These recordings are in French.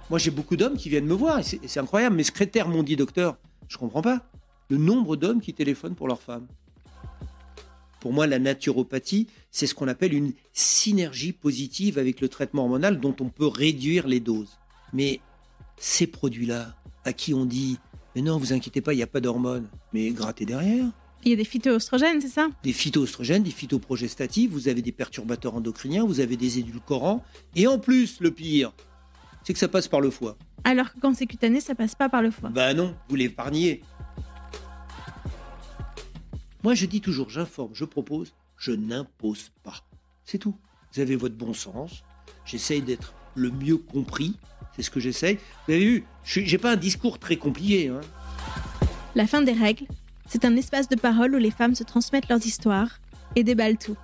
Moi, j'ai beaucoup d'hommes qui viennent me voir, et c'est incroyable. Mes secrétaires m'ont dit, docteur, je comprends pas le nombre d'hommes qui téléphonent pour leurs femmes. Pour moi, la naturopathie, c'est ce qu'on appelle une synergie positive avec le traitement hormonal dont on peut réduire les doses. Mais ces produits-là, à qui on dit « Mais non, vous inquiétez pas, il n'y a pas d'hormones », mais grattez derrière. Il y a des phytoœstrogènes, c'est ça? Des phytoœstrogènes, des phytoprogestatifs, vous avez des perturbateurs endocriniens, vous avez des édulcorants. Et en plus, le pire, c'est que ça passe par le foie. Alors que quand c'est cutané, ça passe pas par le foie. Bah non, vous l'épargnez. Moi, je dis toujours, j'informe, je propose, je n'impose pas. C'est tout. Vous avez votre bon sens. J'essaye d'être le mieux compris. C'est ce que j'essaye. Vous avez vu, j'ai pas un discours très compliqué. La fin des règles, c'est un espace de parole où les femmes se transmettent leurs histoires et déballent tout.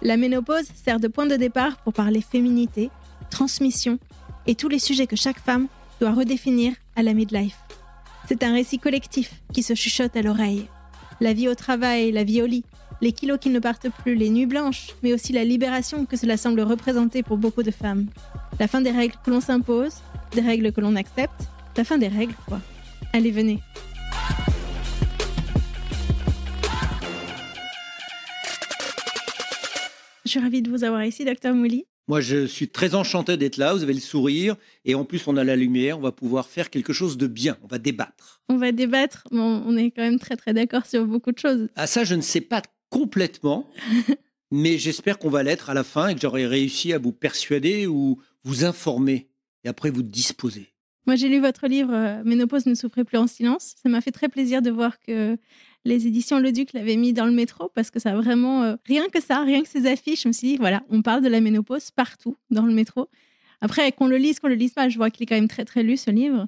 La ménopause sert de point de départ pour parler féminité, transmission et tous les sujets que chaque femme doit redéfinir à la midlife. C'est un récit collectif qui se chuchote à l'oreille. La vie au travail, la vie au lit, les kilos qui ne partent plus, les nuits blanches, mais aussi la libération que cela semble représenter pour beaucoup de femmes. La fin des règles que l'on s'impose, des règles que l'on accepte, la fin des règles, quoi. Allez, venez. Je suis ravie de vous avoir ici, Dr Mouli. Moi, je suis très enchanté d'être là. Vous avez le sourire. Et en plus, on a la lumière. On va pouvoir faire quelque chose de bien. On va débattre. On va débattre. Bon, on est quand même très, très d'accord sur beaucoup de choses. Ah, ça, je ne sais pas complètement. Mais j'espère qu'on va l'être à la fin et que j'aurai réussi à vous persuader ou vous informer. Et après, vous disposer. Moi, j'ai lu votre livre « Ménopause ne souffrez plus en silence ». Ça m'a fait très plaisir de voir que les éditions Le Duc l'avaient mis dans le métro parce que ça a vraiment... rien que ces affiches, je me suis dit, voilà, on parle de la ménopause partout dans le métro. Après, qu'on le lise pas, je vois qu'il est quand même très, très lu, ce livre.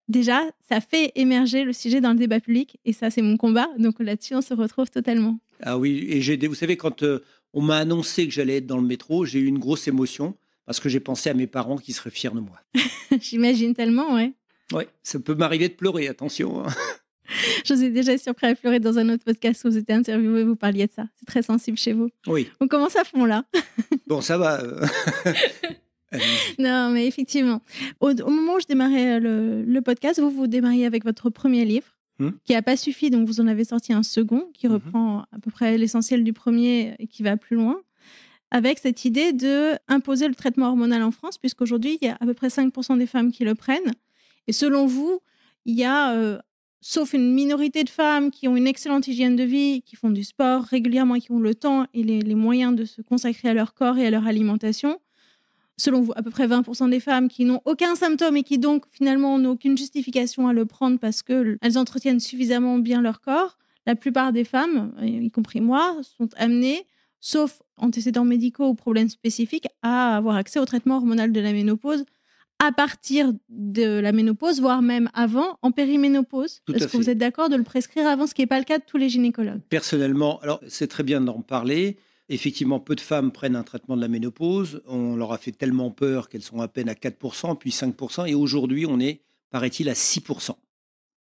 Déjà, ça fait émerger le sujet dans le débat public et ça, c'est mon combat. Donc là-dessus, on se retrouve totalement. Ah oui, et vous savez, quand on m'a annoncé que j'allais être dans le métro, j'ai eu une grosse émotion parce que j'ai pensé à mes parents qui seraient fiers de moi. J'imagine tellement, ouais. Oui, ça peut m'arriver de pleurer, attention. Je vous ai déjà surpris à pleurer dans un autre podcast où vous étiez interviewé, vous parliez de ça. C'est très sensible chez vous. Oui. On commence à fond, là. Bon, ça va. Non, mais effectivement. Au moment où je démarrais le podcast, vous démarriez avec votre premier livre, qui n'a pas suffi, donc vous en avez sorti un second, qui reprend à peu près l'essentiel du premier et qui va plus loin, avec cette idée d'imposer le traitement hormonal en France, puisqu'aujourd'hui, il y a à peu près 5% des femmes qui le prennent. Et selon vous, il y a... sauf une minorité de femmes qui ont une excellente hygiène de vie, qui font du sport régulièrement, qui ont le temps et les moyens de se consacrer à leur corps et à leur alimentation. Selon vous, à peu près 20% des femmes qui n'ont aucun symptôme et qui donc finalement n'ont aucune justification à le prendre parce qu'elles entretiennent suffisamment bien leur corps. La plupart des femmes, y compris moi, sont amenées, sauf antécédents médicaux ou problèmes spécifiques, à avoir accès au traitement hormonal de la ménopause à partir de la ménopause, voire même avant, en périménopause. Est-ce que vous êtes d'accord de le prescrire avant, ce qui n'est pas le cas de tous les gynécologues? Personnellement, alors c'est très bien d'en parler. Effectivement, peu de femmes prennent un traitement de la ménopause. On leur a fait tellement peur qu'elles sont à peine à 4%, puis 5%. Et aujourd'hui, on est, paraît-il, à 6%.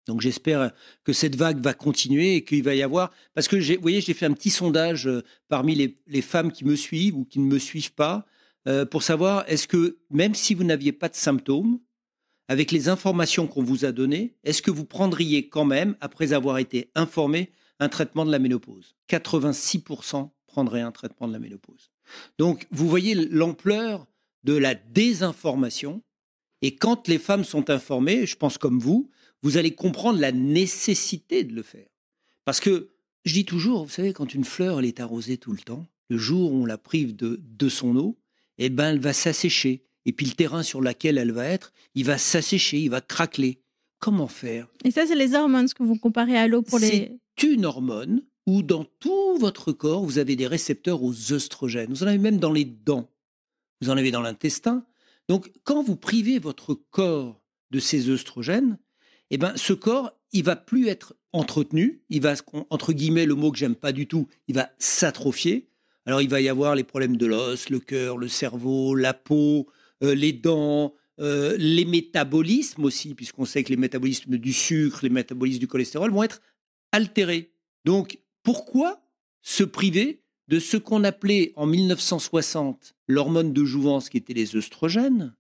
Donc j'espère que cette vague va continuer et qu'il va y avoir... Parce que, vous voyez, j'ai fait un petit sondage parmi les femmes qui me suivent ou qui ne me suivent pas, pour savoir, est-ce que, même si vous n'aviez pas de symptômes, avec les informations qu'on vous a données, est-ce que vous prendriez quand même, après avoir été informé, un traitement de la ménopause? 86% prendraient un traitement de la ménopause. Donc, vous voyez l'ampleur de la désinformation. Et quand les femmes sont informées, je pense comme vous allez comprendre la nécessité de le faire. Parce que, je dis toujours, vous savez, quand une fleur, elle est arrosée tout le temps, le jour où on la prive de son eau, eh ben, elle va s'assécher. Et puis le terrain sur lequel elle va être, il va s'assécher, il va craqueler. Comment faire? Et ça, c'est les hormones, ce que vous comparez à l'eau pour les... C'est une hormone où dans tout votre corps, vous avez des récepteurs aux œstrogènes. Vous en avez même dans les dents. Vous en avez dans l'intestin. Donc, quand vous privez votre corps de ces œstrogènes, eh ben, ce corps, il va plus être entretenu. Il va, entre guillemets, le mot que j'aime pas du tout, il va s'atrophier. Alors, il va y avoir les problèmes de l'os, le cœur, le cerveau, la peau, les dents, les métabolismes aussi, puisqu'on sait que les métabolismes du sucre, les métabolismes du cholestérol vont être altérés. Donc, pourquoi se priver de ce qu'on appelait en 1960 l'hormone de jouvence, qui était les œstrogènes,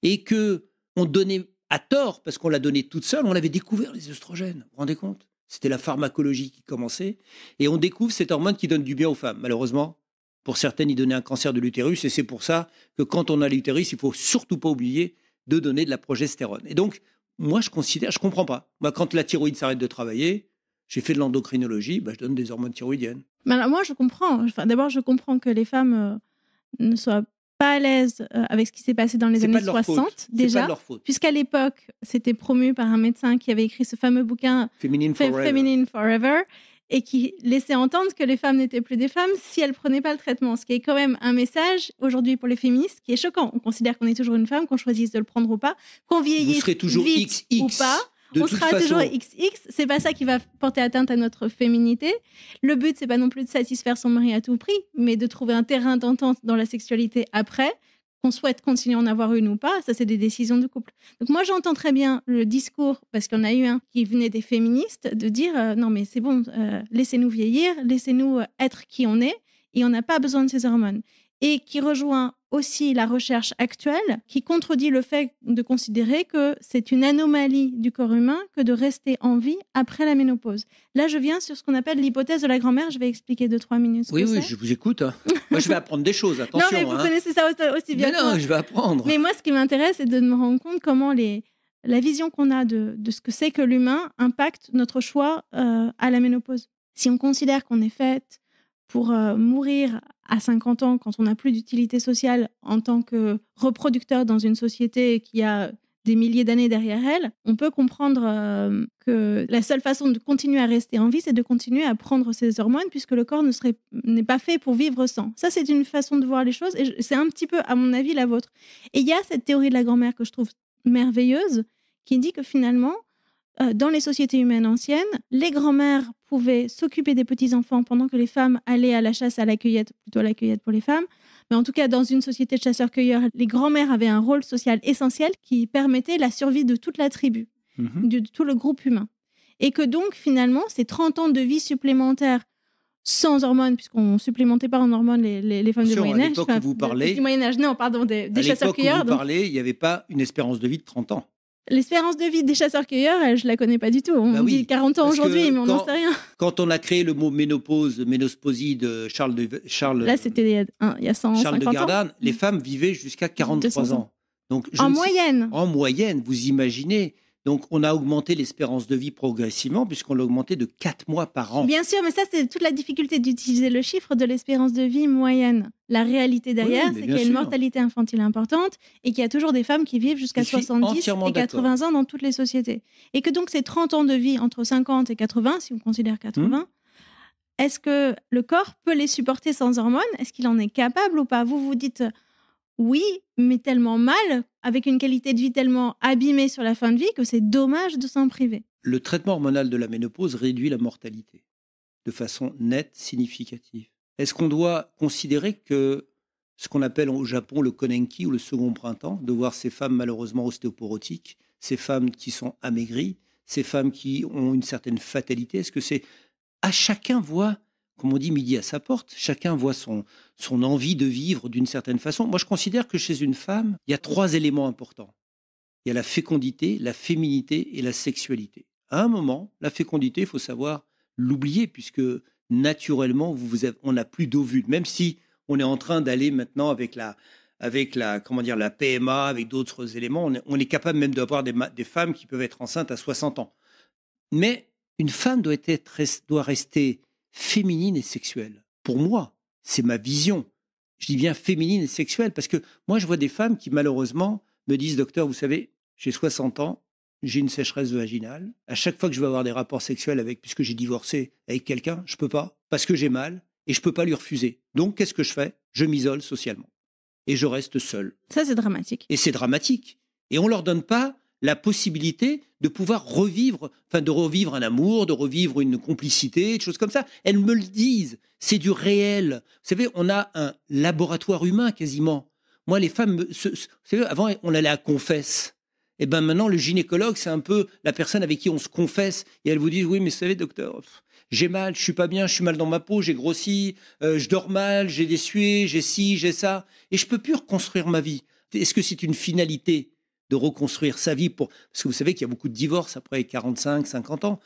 et qu'on donnait à tort, parce qu'on l'a donnée toute seule, on avait découvert les œstrogènes, vous vous rendez compte ? C'était la pharmacologie qui commençait, et on découvre cette hormone qui donne du bien aux femmes. Malheureusement, pour certaines, il donnait un cancer de l'utérus, et c'est pour ça que quand on a l'utérus, il ne faut surtout pas oublier de donner de la progestérone. Et donc, moi, je comprends pas. Moi, quand la thyroïde s'arrête de travailler, j'ai fait de l'endocrinologie, je donne des hormones thyroïdiennes. Mais alors, moi, je comprends. D'abord, je comprends que les femmes ne soient pas à l'aise avec ce qui s'est passé dans les années 60, déjà, puisqu'à l'époque, c'était promu par un médecin qui avait écrit ce fameux bouquin Feminine Forever, et qui laissait entendre que les femmes n'étaient plus des femmes si elles ne prenaient pas le traitement, ce qui est quand même un message, aujourd'hui, pour les féministes, qui est choquant. On considère qu'on est toujours une femme, qu'on choisisse de le prendre ou pas, qu'on vieillisse vite XX, ou pas. On sera toujours XX, c'est pas ça qui va porter atteinte à notre féminité. Le but, c'est pas non plus de satisfaire son mari à tout prix, mais de trouver un terrain d'entente dans la sexualité après, qu'on souhaite continuer à en avoir une ou pas. Ça, c'est des décisions de couple. Donc moi, j'entends très bien le discours, parce qu'il y en a eu un qui venait des féministes, de dire non mais c'est bon, laissez-nous vieillir, laissez-nous être qui on est, et on n'a pas besoin de ces hormones. Et qui rejoint aussi la recherche actuelle, qui contredit le fait de considérer que c'est une anomalie du corps humain que de rester en vie après la ménopause. Là, je viens sur ce qu'on appelle l'hypothèse de la grand-mère. Je vais expliquer 2-3 minutes. Oui, je vous écoute. Moi, je vais apprendre des choses, attention. Non, mais vous connaissez ça aussi bien que moi. Non, je vais apprendre. Mais moi, ce qui m'intéresse, c'est de me rendre compte comment la vision qu'on a de ce que c'est que l'humain impacte notre choix à la ménopause. Si on considère qu'on est faite pour mourir à 50 ans, quand on n'a plus d'utilité sociale en tant que reproducteur dans une société qui a des milliers d'années derrière elle, on peut comprendre que la seule façon de continuer à rester en vie, c'est de continuer à prendre ces hormones, puisque le corps n'est pas fait pour vivre sans. Ça, c'est une façon de voir les choses, et c'est un petit peu, à mon avis, la vôtre. Et il y a cette théorie de la grand-mère que je trouve merveilleuse, qui dit que finalement, dans les sociétés humaines anciennes, les grands-mères pouvaient s'occuper des petits-enfants pendant que les femmes allaient à la chasse, à la cueillette, plutôt à la cueillette pour les femmes. Mais en tout cas, dans une société de chasseurs-cueilleurs, les grands-mères avaient un rôle social essentiel qui permettait la survie de toute la tribu, de tout le groupe humain. Et que donc, finalement, ces 30 ans de vie supplémentaires sans hormones, puisqu'on ne supplémentait pas en hormones les femmes du Moyen-Âge. À l'époque où vous parlez... Du Moyen-Âge, non, pardon, des chasseurs-cueilleurs. À l'époque où vous parlez, il n'y avait pas une espérance de vie de 30 ans. L'espérance de vie des chasseurs-cueilleurs, je ne la connais pas du tout. On dit 40 ans aujourd'hui, mais on n'en sait rien. Quand on a créé le mot ménosposie de Charles... Là, c'était il y a 150 ans. Charles de Gardanne, les femmes vivaient jusqu'à 43 ans. Donc, moyenne. En moyenne, vous imaginez. Donc, on a augmenté l'espérance de vie progressivement, puisqu'on l'a augmenté de 4 mois par an. Bien sûr, mais ça, c'est toute la difficulté d'utiliser le chiffre de l'espérance de vie moyenne. La réalité derrière, c'est qu'il y a une mortalité infantile importante et qu'il y a toujours des femmes qui vivent jusqu'à 70 et 80 ans dans toutes les sociétés. Et que donc, ces 30 ans de vie entre 50 et 80, si on considère 80, est-ce que le corps peut les supporter sans hormones ? Est-ce qu'il en est capable ou pas ? Vous vous dites... Oui, mais tellement mal, avec une qualité de vie tellement abîmée sur la fin de vie que c'est dommage de s'en priver. Le traitement hormonal de la ménopause réduit la mortalité de façon nette, significative. Est-ce qu'on doit considérer que ce qu'on appelle au Japon le konenki ou le second printemps, de voir ces femmes malheureusement ostéoporotiques, ces femmes qui sont amaigries, ces femmes qui ont une certaine fatalité, est-ce que c'est... À chacun voit... Comme on dit, midi à sa porte, chacun voit son envie de vivre d'une certaine façon. Moi, je considère que chez une femme, il y a 3 éléments importants. Il y a la fécondité, la féminité et la sexualité. À un moment, la fécondité, il faut savoir l'oublier, puisque naturellement, on n'a plus d'ovules. Même si on est en train d'aller maintenant avec la PMA, avec d'autres éléments, on est capable même d'avoir des femmes qui peuvent être enceintes à 60 ans. Mais une femme doit rester féminine et sexuelle. Pour moi, c'est ma vision. Je dis bien féminine et sexuelle parce que moi, je vois des femmes qui, malheureusement, me disent « Docteur, vous savez, j'ai 60 ans, j'ai une sécheresse vaginale. À chaque fois que je vais avoir des rapports sexuels puisque j'ai divorcé avec quelqu'un, je ne peux pas parce que j'ai mal et je ne peux pas lui refuser. Donc, qu'est-ce que je fais ? Je m'isole socialement et je reste seule. » Ça, c'est dramatique. Et c'est dramatique. Et on ne leur donne pas la possibilité de pouvoir revivre un amour, de revivre une complicité, des choses comme ça. Elles me le disent, c'est du réel. Vous savez, on a un laboratoire humain quasiment. Moi, les femmes, vous savez, avant, on allait à Confesse. Et ben maintenant, le gynécologue, c'est un peu la personne avec qui on se confesse. Et elle vous dit, oui, mais vous savez, docteur, j'ai mal, je suis pas bien, je suis mal dans ma peau, j'ai grossi, je dors mal, j'ai des suées, j'ai ci, j'ai ça. Et je peux plus reconstruire ma vie. Est-ce que c'est une finalité de reconstruire sa vie Parce que vous savez qu'il y a beaucoup de divorces après 45, 50 ans.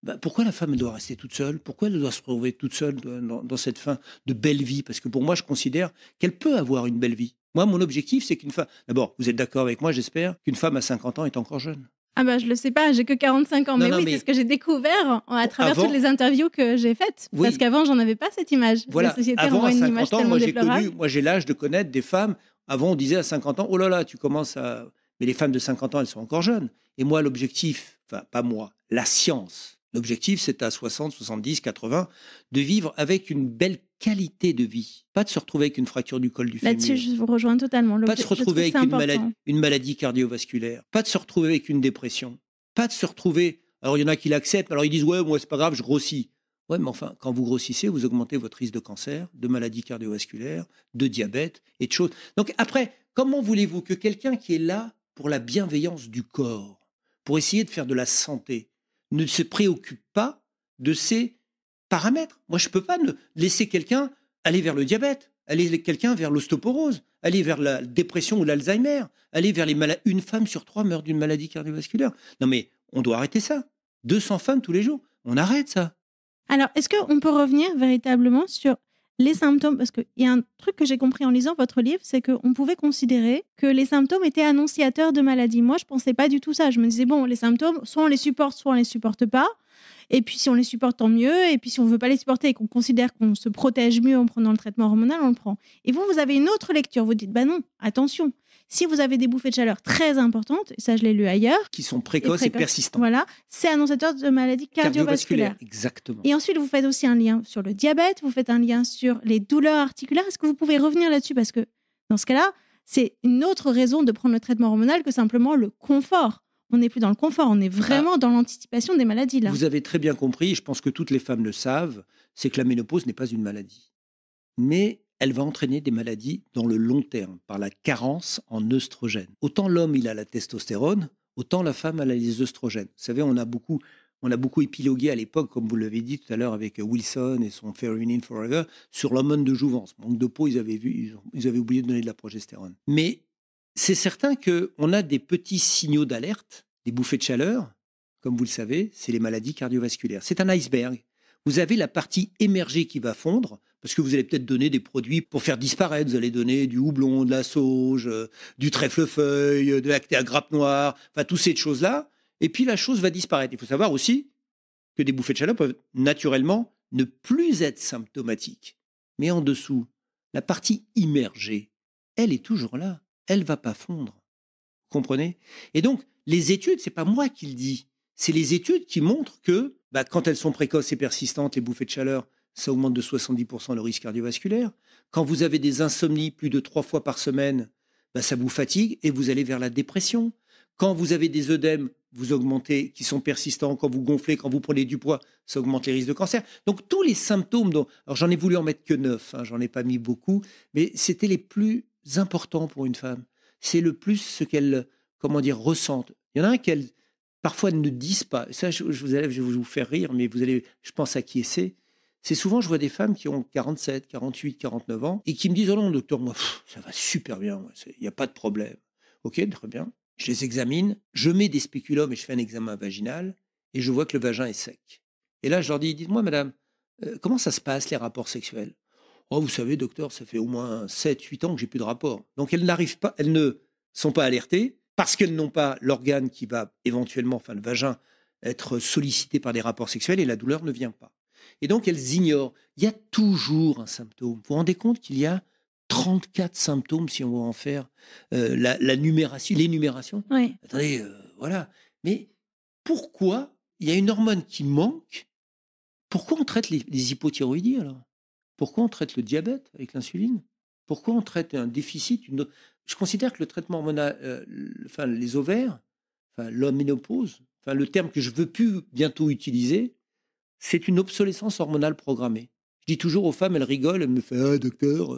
Ben, pourquoi la femme elle doit rester toute seule? Pourquoi elle doit se retrouver toute seule dans cette fin de belle vie? Parce que pour moi, je considère qu'elle peut avoir une belle vie. Moi, mon objectif, c'est qu'une femme... D'abord, vous êtes d'accord avec moi, j'espère, qu'une femme à 50 ans est encore jeune. Ah bah je le sais pas, j'ai que 45 ans, mais c'est ce que j'ai découvert à travers toutes les interviews que j'ai faites. Oui. Parce qu'avant, j'en avais pas cette image. Voilà. La société avant, à 50 ans, moi j'ai l'âge de connaître des femmes. Avant, on disait à 50 ans, oh là là, tu commences à... Mais les femmes de 50 ans, elles sont encore jeunes. Et moi, l'objectif, enfin pas moi, la science, l'objectif, c'est à 60, 70, 80, de vivre avec une belle qualité de vie. Pas de se retrouver avec une fracture du col du fémur. Là-dessus, je vous rejoins totalement. Pas de se retrouver avec une maladie cardiovasculaire. Pas de se retrouver avec une dépression. Pas de se retrouver... Alors, il y en a qui l'acceptent. Alors, ils disent, ouais, moi, c'est pas grave, je grossis. Ouais, mais enfin, quand vous grossissez, vous augmentez votre risque de cancer, de maladie cardiovasculaire, de diabète et de choses. Donc, après, comment voulez-vous que quelqu'un qui est là pour la bienveillance du corps, pour essayer de faire de la santé, ne se préoccupe pas de ces paramètres? Moi, je ne peux pas laisser quelqu'un aller vers le diabète, aller quelqu'un vers l'ostéoporose, aller vers la dépression ou l'Alzheimer, aller vers les maladies. Une femme sur 3 meurt d'une maladie cardiovasculaire. Non, mais on doit arrêter ça. 200 femmes tous les jours. On arrête ça. Alors, est-ce qu'on peut revenir véritablement sur les symptômes? Parce qu'il y a un truc que j'ai compris en lisant votre livre, c'est qu'on pouvait considérer que les symptômes étaient annonciateurs de maladies. Moi, je ne pensais pas du tout ça. Je me disais, bon, les symptômes, soit on les supporte, soit on ne les supporte pas. Et puis, si on les supporte, tant mieux. Et puis, si on ne veut pas les supporter et qu'on considère qu'on se protège mieux en prenant le traitement hormonal, on le prend. Et vous avez une autre lecture. Vous dites, bah non, attention. Si vous avez des bouffées de chaleur très importantes, et ça je l'ai lu ailleurs, qui sont précoces et persistantes, voilà, c'est annonciateur de maladies cardiovasculaires. Exactement. Et ensuite, vous faites aussi un lien sur le diabète, vous faites un lien sur les douleurs articulaires. Est-ce que vous pouvez revenir là-dessus? Parce que dans ce cas-là, c'est une autre raison de prendre le traitement hormonal que simplement le confort. On n'est plus dans le confort, on est vraiment dans l'anticipation des maladies. Là. Vous avez très bien compris, je pense que toutes les femmes le savent, c'est que la ménopause n'est pas une maladie. Mais elle va entraîner des maladies dans le long terme, par la carence en œstrogènes. Autant l'homme, il a la testostérone, autant la femme, elle a les œstrogènes. Vous savez, on a beaucoup épilogué à l'époque, comme vous l'avez dit tout à l'heure, avec Wilson et son Ferrinin Forever, sur l'hormone de jouvence. Manque de peau, ils avaient oublié de donner de la progestérone. Mais c'est certain qu'on a des petits signaux d'alerte, des bouffées de chaleur, comme vous le savez, c'est les maladies cardiovasculaires. C'est un iceberg. Vous avez la partie émergée qui va fondre, parce que vous allez peut-être donner des produits pour faire disparaître. Vous allez donner du houblon, de la sauge, du trèfle-feuille, de l'acté à grappe noire, enfin, toutes ces choses-là. Et puis, la chose va disparaître. Il faut savoir aussi que des bouffées de chaleur peuvent naturellement ne plus être symptomatiques. Mais en dessous, la partie immergée, elle est toujours là. Elle ne va pas fondre. Vous comprenez? Et donc, les études, ce n'est pas moi qui le dis. C'est les études qui montrent que quand elles sont précoces et persistantes, les bouffées de chaleur, ça augmente de 70% le risque cardiovasculaire. Quand vous avez des insomnies plus de 3 fois par semaine, ça vous fatigue et vous allez vers la dépression. Quand vous avez des œdèmes, vous augmentez, qui sont persistants. Quand vous gonflez, quand vous prenez du poids, ça augmente les risques de cancer. Donc tous les symptômes, alors j'en ai voulu en mettre que 9, j'en ai pas mis beaucoup, mais c'était les plus importants pour une femme. C'est le plus ce qu'elle, ressentent. Il y en a un qu'elles, parfois, ne disent pas. Ça, je vais vous faire rire, mais je pense à qui c'est. C'est souvent, je vois des femmes qui ont 47, 48, 49 ans et qui me disent « Oh non, docteur, moi, ça va super bien, il n'y a pas de problème. » Ok, très bien. Je les examine, je mets des spéculums et je fais un examen vaginal et je vois que le vagin est sec. Et là, je leur dis « Dites-moi, madame, comment ça se passe, les rapports sexuels ?»« Oh, vous savez, docteur, ça fait au moins 7, 8 ans que j'ai plus de rapports. » Donc, elles ne sont pas alertées parce qu'elles n'ont pas l'organe qui va éventuellement, le vagin, être sollicité par des rapports sexuels et la douleur ne vient pas. Et donc, elles ignorent. Il y a toujours un symptôme. Vous vous rendez compte qu'il y a 34 symptômes, si on va en faire l'énumération. Oui. Attendez, voilà. Mais pourquoi il y a une hormone qui manque? Pourquoi on traite les hypothyroïdies, alors? Pourquoi on traite le diabète avec l'insuline? Pourquoi on traite un déficit? Je considère que le traitement hormonal, les ovaires, la ménopause, le terme que je ne veux plus bientôt utiliser, c'est une obsolescence hormonale programmée. Je dis toujours aux femmes, elles rigolent, elles me font « Ah, docteur,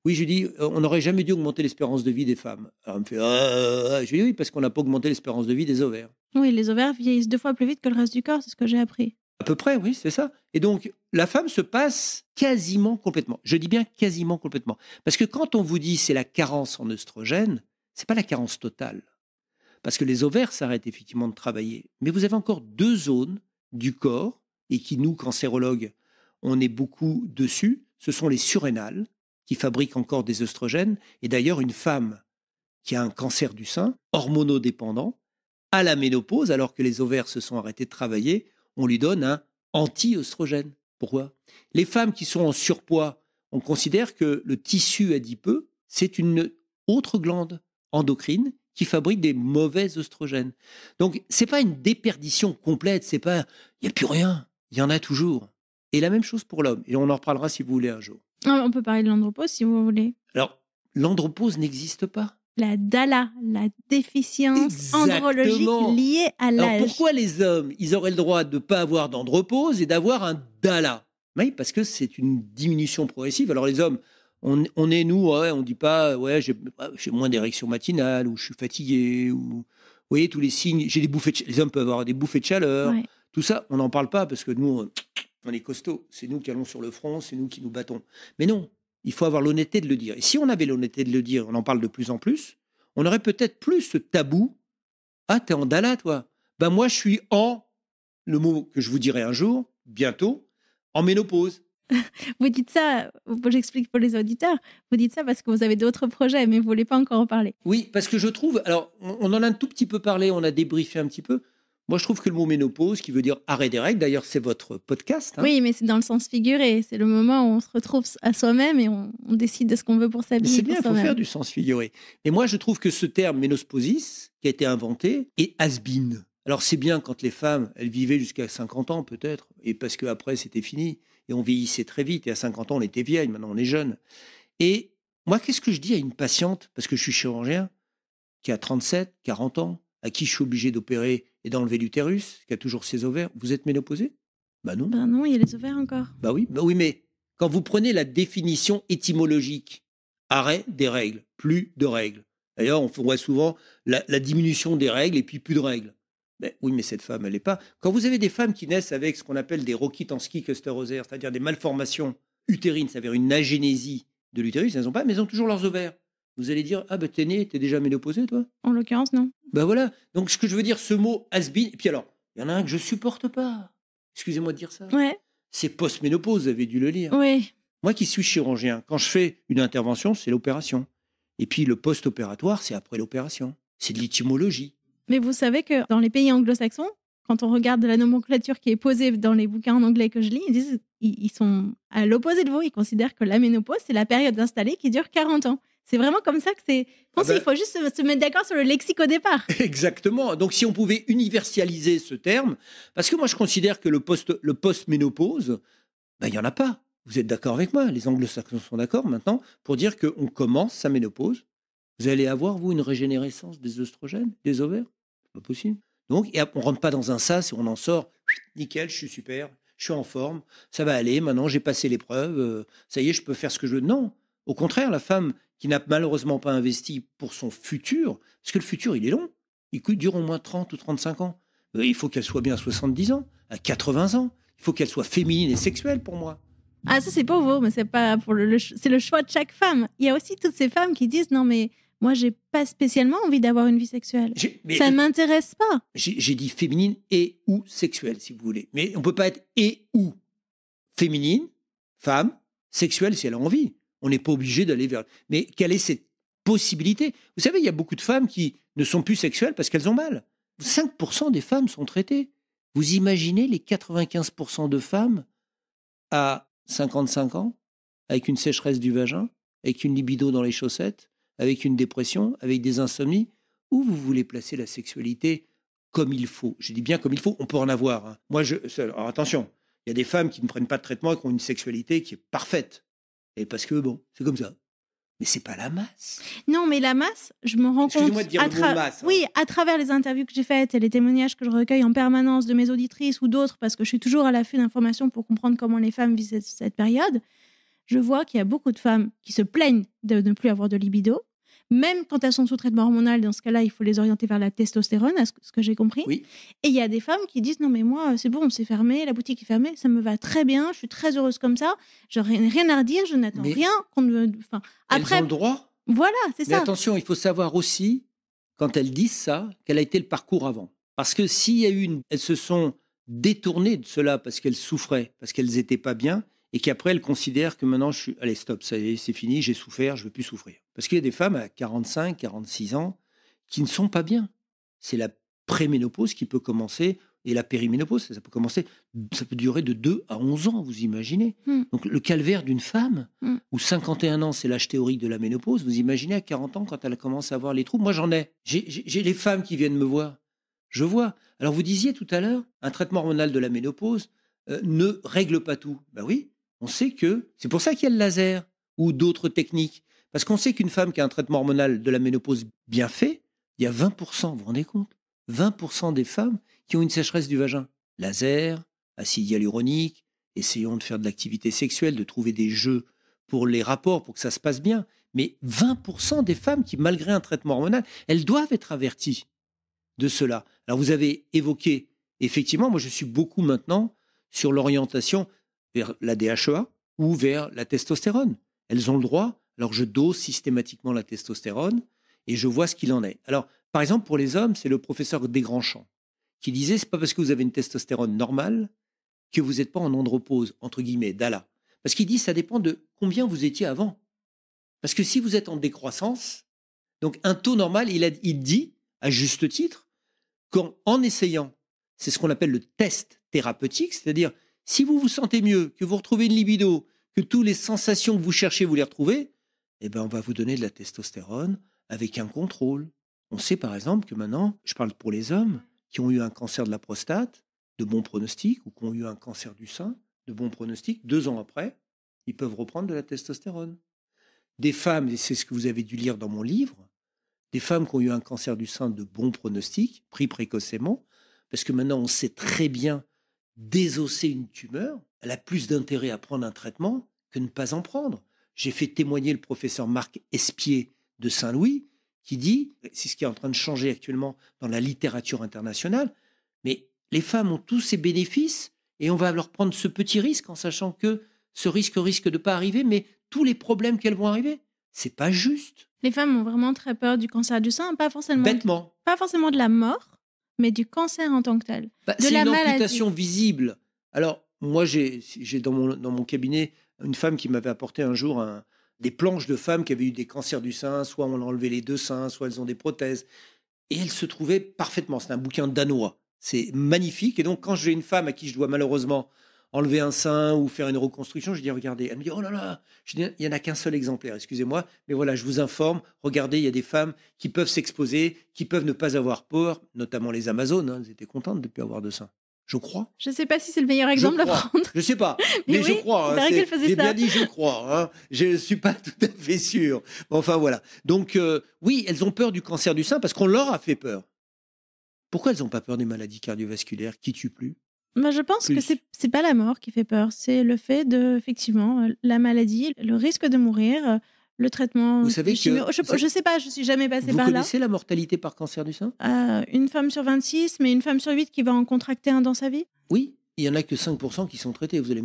Oui, je lui dis, on n'aurait jamais dû augmenter l'espérance de vie des femmes. Alors, elle me fait, je lui dis, oui, parce qu'on n'a pas augmenté l'espérance de vie des ovaires. Oui, les ovaires vieillissent 2 fois plus vite que le reste du corps, c'est ce que j'ai appris. À peu près, oui, c'est ça. Et donc, la femme se passe quasiment complètement. Je dis bien quasiment complètement. Parce que quand on vous dit c'est la carence en œstrogène, c'est pas la carence totale. Parce que les ovaires s'arrêtent effectivement de travailler. Mais vous avez encore 2 zones du corps, et qui, nous, cancérologues, on est beaucoup dessus. Ce sont les surrénales, qui fabriquent encore des œstrogènes. Et d'ailleurs, une femme qui a un cancer du sein, hormonodépendant, à la ménopause, alors que les ovaires se sont arrêtés de travailler, on lui donne un anti-œstrogène. Pourquoi ? Les femmes qui sont en surpoids, on considère que le tissu adipeux, c'est une autre glande endocrine qui fabrique des mauvais œstrogènes. Donc, ce n'est pas une déperdition complète, c'est pas il n'y a plus rien, il y en a toujours. Et la même chose pour l'homme, et on en reparlera si vous voulez un jour. On peut parler de l'andropause si vous voulez. Alors, l'andropause n'existe pas. La DALA, la déficience andrologique liée à l'âge. Alors pourquoi les hommes, ils auraient le droit de ne pas avoir d'andropause et d'avoir un DALA ? Oui, parce que c'est une diminution progressive. Alors les hommes, on est nous, ouais, on ne dit pas, ouais, j'ai moins d'érection matinale, ou je suis fatigué, ou vous voyez tous les signes, j'ai des bouffées les hommes peuvent avoir des bouffées de chaleur, ouais. Tout ça, on n'en parle pas parce que nous, on est costauds, c'est nous qui allons sur le front, c'est nous qui nous battons. Mais non, il faut avoir l'honnêteté de le dire. Et si on avait l'honnêteté de le dire, on en parle de plus en plus, on aurait peut-être plus ce tabou. Ah, t'es en DALA, toi ? Ben moi, je suis le mot que je vous dirai un jour, bientôt, en ménopause. Vous dites ça, j'explique pour les auditeurs, vous dites ça parce que vous avez d'autres projets, mais vous ne voulez pas encore en parler. Oui, parce que je trouve, alors on en a un tout petit peu parlé, on a débriefé un petit peu. Moi, je trouve que le mot ménopause, qui veut dire arrêt des règles, d'ailleurs, c'est votre podcast. Hein. Oui, mais c'est dans le sens figuré. C'est le moment où on se retrouve à soi-même et on décide de ce qu'on veut pour sa vie. C'est bien, il faut faire du sens figuré. Et moi, je trouve que ce terme ménospausis, qui a été inventé, est has-been. Alors, c'est bien quand les femmes, elles vivaient jusqu'à 50 ans, peut-être, et parce qu'après, c'était fini. Et on vieillissait très vite. Et à 50 ans, on était vieille. Maintenant, on est jeune. Et moi, qu'est-ce que je dis à une patiente, parce que je suis chirurgien, qui a 37, 40 ans, à qui je suis obligé d'opérer et d'enlever l'utérus, qui a toujours ses ovaires, vous êtes ménopausée ? Ben non. Ben non, il y a les ovaires encore. Ben oui, mais quand vous prenez la définition étymologique, arrêt des règles, plus de règles. D'ailleurs, on voit souvent la diminution des règles et puis plus de règles. Ben oui, mais cette femme, elle n'est pas... Quand vous avez des femmes qui naissent avec ce qu'on appelle des Rokitansky-Kuster-Roser, c'est-à-dire des malformations utérines, c'est-à-dire une agénésie de l'utérus, elles n'ont pas, mais elles ont toujours leurs ovaires. Vous allez dire, ah ben t'es née, t'es déjà ménopausée, toi ? En l'occurrence, non. Ben voilà. Donc, ce que je veux dire, ce mot has-been, et puis alors, il y en a un que je supporte pas. Excusez-moi de dire ça. Ouais. C'est post-ménopause, vous avez dû le lire. Oui. Moi qui suis chirurgien, quand je fais une intervention, c'est l'opération. Et puis le post-opératoire, c'est après l'opération. C'est de l'étymologie. Mais vous savez que dans les pays anglo-saxons, quand on regarde la nomenclature qui est posée dans les bouquins en anglais que je lis, ils sont à l'opposé de vous. Ils considèrent que la ménopause, c'est la période installée qui dure 40 ans. C'est vraiment comme ça que c'est... Il faut juste se mettre d'accord sur le lexique au départ. Exactement. Donc, si on pouvait universaliser ce terme, parce que moi, je considère que le post-ménopause, il n'y en a pas. Vous êtes d'accord avec moi ? Les anglo-saxons sont d'accord maintenant pour dire qu'on commence sa ménopause. Vous allez avoir, vous, une régénérescence des œstrogènes, des ovaires ? C'est pas possible. Donc, on ne rentre pas dans un sas et on en sort. Nickel, je suis super, je suis en forme, ça va aller, maintenant j'ai passé l'épreuve, ça y est, je peux faire ce que je veux. Non, au contraire, la femme qui n'a malheureusement pas investi pour son futur, parce que le futur, il est long, il dure au moins 30 ou 35 ans. Il faut qu'elle soit bien à 70 ans, à 80 ans. Il faut qu'elle soit féminine et sexuelle pour moi. Ah, ça, c'est pour vous, mais c'est pas pour c'est le choix de chaque femme. Il y a aussi toutes ces femmes qui disent non, mais moi, j'ai pas spécialement envie d'avoir une vie sexuelle. Ça m'intéresse pas. J'ai dit féminine et ou sexuelle, si vous voulez. Mais on peut pas être et ou féminine, femme, sexuelle si elle a envie. On n'est pas obligé d'aller vers... Mais quelle est cette possibilité ? Vous savez, il y a beaucoup de femmes qui ne sont plus sexuelles parce qu'elles ont mal. 5% des femmes sont traitées. Vous imaginez les 95% de femmes à 55 ans, avec une sécheresse du vagin, avec une libido dans les chaussettes, avec une dépression, avec des insomnies. Où vous voulez placer la sexualité comme il faut ? Je dis bien comme il faut, on peut en avoir. Hein. Moi, alors attention, il y a des femmes qui ne prennent pas de traitement et qui ont une sexualité qui est parfaite. Et parce que, bon, c'est comme ça. Mais c'est pas la masse. Non, mais la masse, je me rends compte... Excusez-moi de dire le mot masse. Hein. Oui, à travers les interviews que j'ai faites et les témoignages que je recueille en permanence de mes auditrices ou d'autres, parce que je suis toujours à l'affût d'informations pour comprendre comment les femmes vivent cette période, je vois qu'il y a beaucoup de femmes qui se plaignent de ne plus avoir de libido. Même quand elles sont sous traitement hormonal, dans ce cas-là, il faut les orienter vers la testostérone, à ce que j'ai compris. Oui. Et il y a des femmes qui disent non mais moi c'est bon, c'est fermé, la boutique est fermée, ça me va très bien, je suis très heureuse comme ça, je n'ai rien à redire, je n'attends rien qu'on me. Enfin, après, elles ont le droit. Voilà, c'est ça. Mais attention, il faut savoir aussi, quand elles disent ça, quel a été le parcours avant. Parce que elles se sont détournées de cela parce qu'elles souffraient, parce qu'elles n'étaient pas bien, et qu'après elles considèrent que maintenant allez stop, ça y est, c'est fini, j'ai souffert, je ne veux plus souffrir. Parce qu'il y a des femmes à 45, 46 ans qui ne sont pas bien. C'est la préménopause qui peut commencer, et la périménopause, ça peut commencer, ça peut durer de 2 à 11 ans, vous imaginez. Donc le calvaire d'une femme, où 51 ans c'est l'âge théorique de la ménopause, vous imaginez à 40 ans quand elle commence à avoir les troubles. Moi j'en ai. J'ai les femmes qui viennent me voir. Je vois. Alors vous disiez tout à l'heure, un traitement hormonal de la ménopause ne règle pas tout. Ben oui, on sait que c'est pour ça qu'il y a le laser ou d'autres techniques. Parce qu'on sait qu'une femme qui a un traitement hormonal de la ménopause bien fait, il y a 20%, vous vous rendez compte, 20% des femmes qui ont une sécheresse du vagin. Laser, acide hyaluronique, essayons de faire de l'activité sexuelle, de trouver des jeux pour les rapports, pour que ça se passe bien. Mais 20% des femmes qui, malgré un traitement hormonal, elles doivent être averties de cela. Alors vous avez évoqué, effectivement, moi je suis beaucoup maintenant sur l'orientation vers la DHEA ou vers la testostérone. Elles ont le droit, alors je dose systématiquement la testostérone et je vois ce qu'il en est. Alors, par exemple, pour les hommes, c'est le professeur Desgrandchamps qui disait, c'est pas parce que vous avez une testostérone normale que vous n'êtes pas en andropause, entre guillemets, d'Allah. Parce qu'il dit, ça dépend de combien vous étiez avant. Parce que si vous êtes en décroissance, donc un taux normal, il dit, à juste titre, qu'en essayant, c'est ce qu'on appelle le test thérapeutique, c'est-à-dire, si vous vous sentez mieux, que vous retrouvez une libido, que toutes les sensations que vous cherchez, vous les retrouvez, eh ben, on va vous donner de la testostérone avec un contrôle. On sait par exemple que maintenant, je parle pour les hommes qui ont eu un cancer de la prostate, de bon pronostic, ou qui ont eu un cancer du sein, de bon pronostic, 2 ans après, ils peuvent reprendre de la testostérone. Des femmes, et c'est ce que vous avez dû lire dans mon livre, des femmes qui ont eu un cancer du sein de bon pronostic, pris précocement, parce que maintenant on sait très bien désosser une tumeur, elle a plus d'intérêt à prendre un traitement que ne pas en prendre. J'ai fait témoigner le professeur Marc Espier de Saint-Louis, qui dit, c'est ce qui est en train de changer actuellement dans la littérature internationale, mais les femmes ont tous ces bénéfices et on va leur prendre ce petit risque en sachant que ce risque de ne pas arriver, mais tous les problèmes qu'elles vont arriver, c'est pas juste. Les femmes ont vraiment très peur du cancer du sein, pas forcément de la mort, mais du cancer en tant que tel. C'est une amputation visible. Alors, moi, j'ai dans mon cabinet une femme qui m'avait apporté un jour des planches de femmes qui avaient eu des cancers du sein, soit on a enlevé les 2 seins, soit elles ont des prothèses. Et elles se trouvaient parfaitement. C'est un bouquin danois. C'est magnifique. Et donc, quand j'ai une femme à qui je dois malheureusement enlever un sein ou faire une reconstruction, je dis regardez. Elle me dit oh là là, je dis, il n'y en a qu'un seul exemplaire, excusez-moi, mais voilà, je vous informe, regardez, il y a des femmes qui peuvent s'exposer, qui peuvent ne pas avoir peur, notamment les Amazones, elles étaient contentes de ne plus avoir de sein. Je crois. Je ne sais pas si c'est le meilleur exemple à prendre. Je ne sais pas, mais oui, je crois. J'ai bien dit je crois. Hein. Je ne suis pas tout à fait sûr. Enfin voilà. Donc oui, elles ont peur du cancer du sein parce qu'on leur a fait peur. Pourquoi elles n'ont pas peur des maladies cardiovasculaires qui tuent plus? Je pense que c'est pas la mort qui fait peur, c'est le fait de, effectivement, la maladie, le risque de mourir, le traitement. Vous savez je sais pas, je suis jamais passée par là. Vous connaissez la mortalité par cancer du sein? Une femme sur 26, mais une femme sur 8 qui va en contracter un dans sa vie? Oui, il y en a que 5% qui sont traités. Vous allez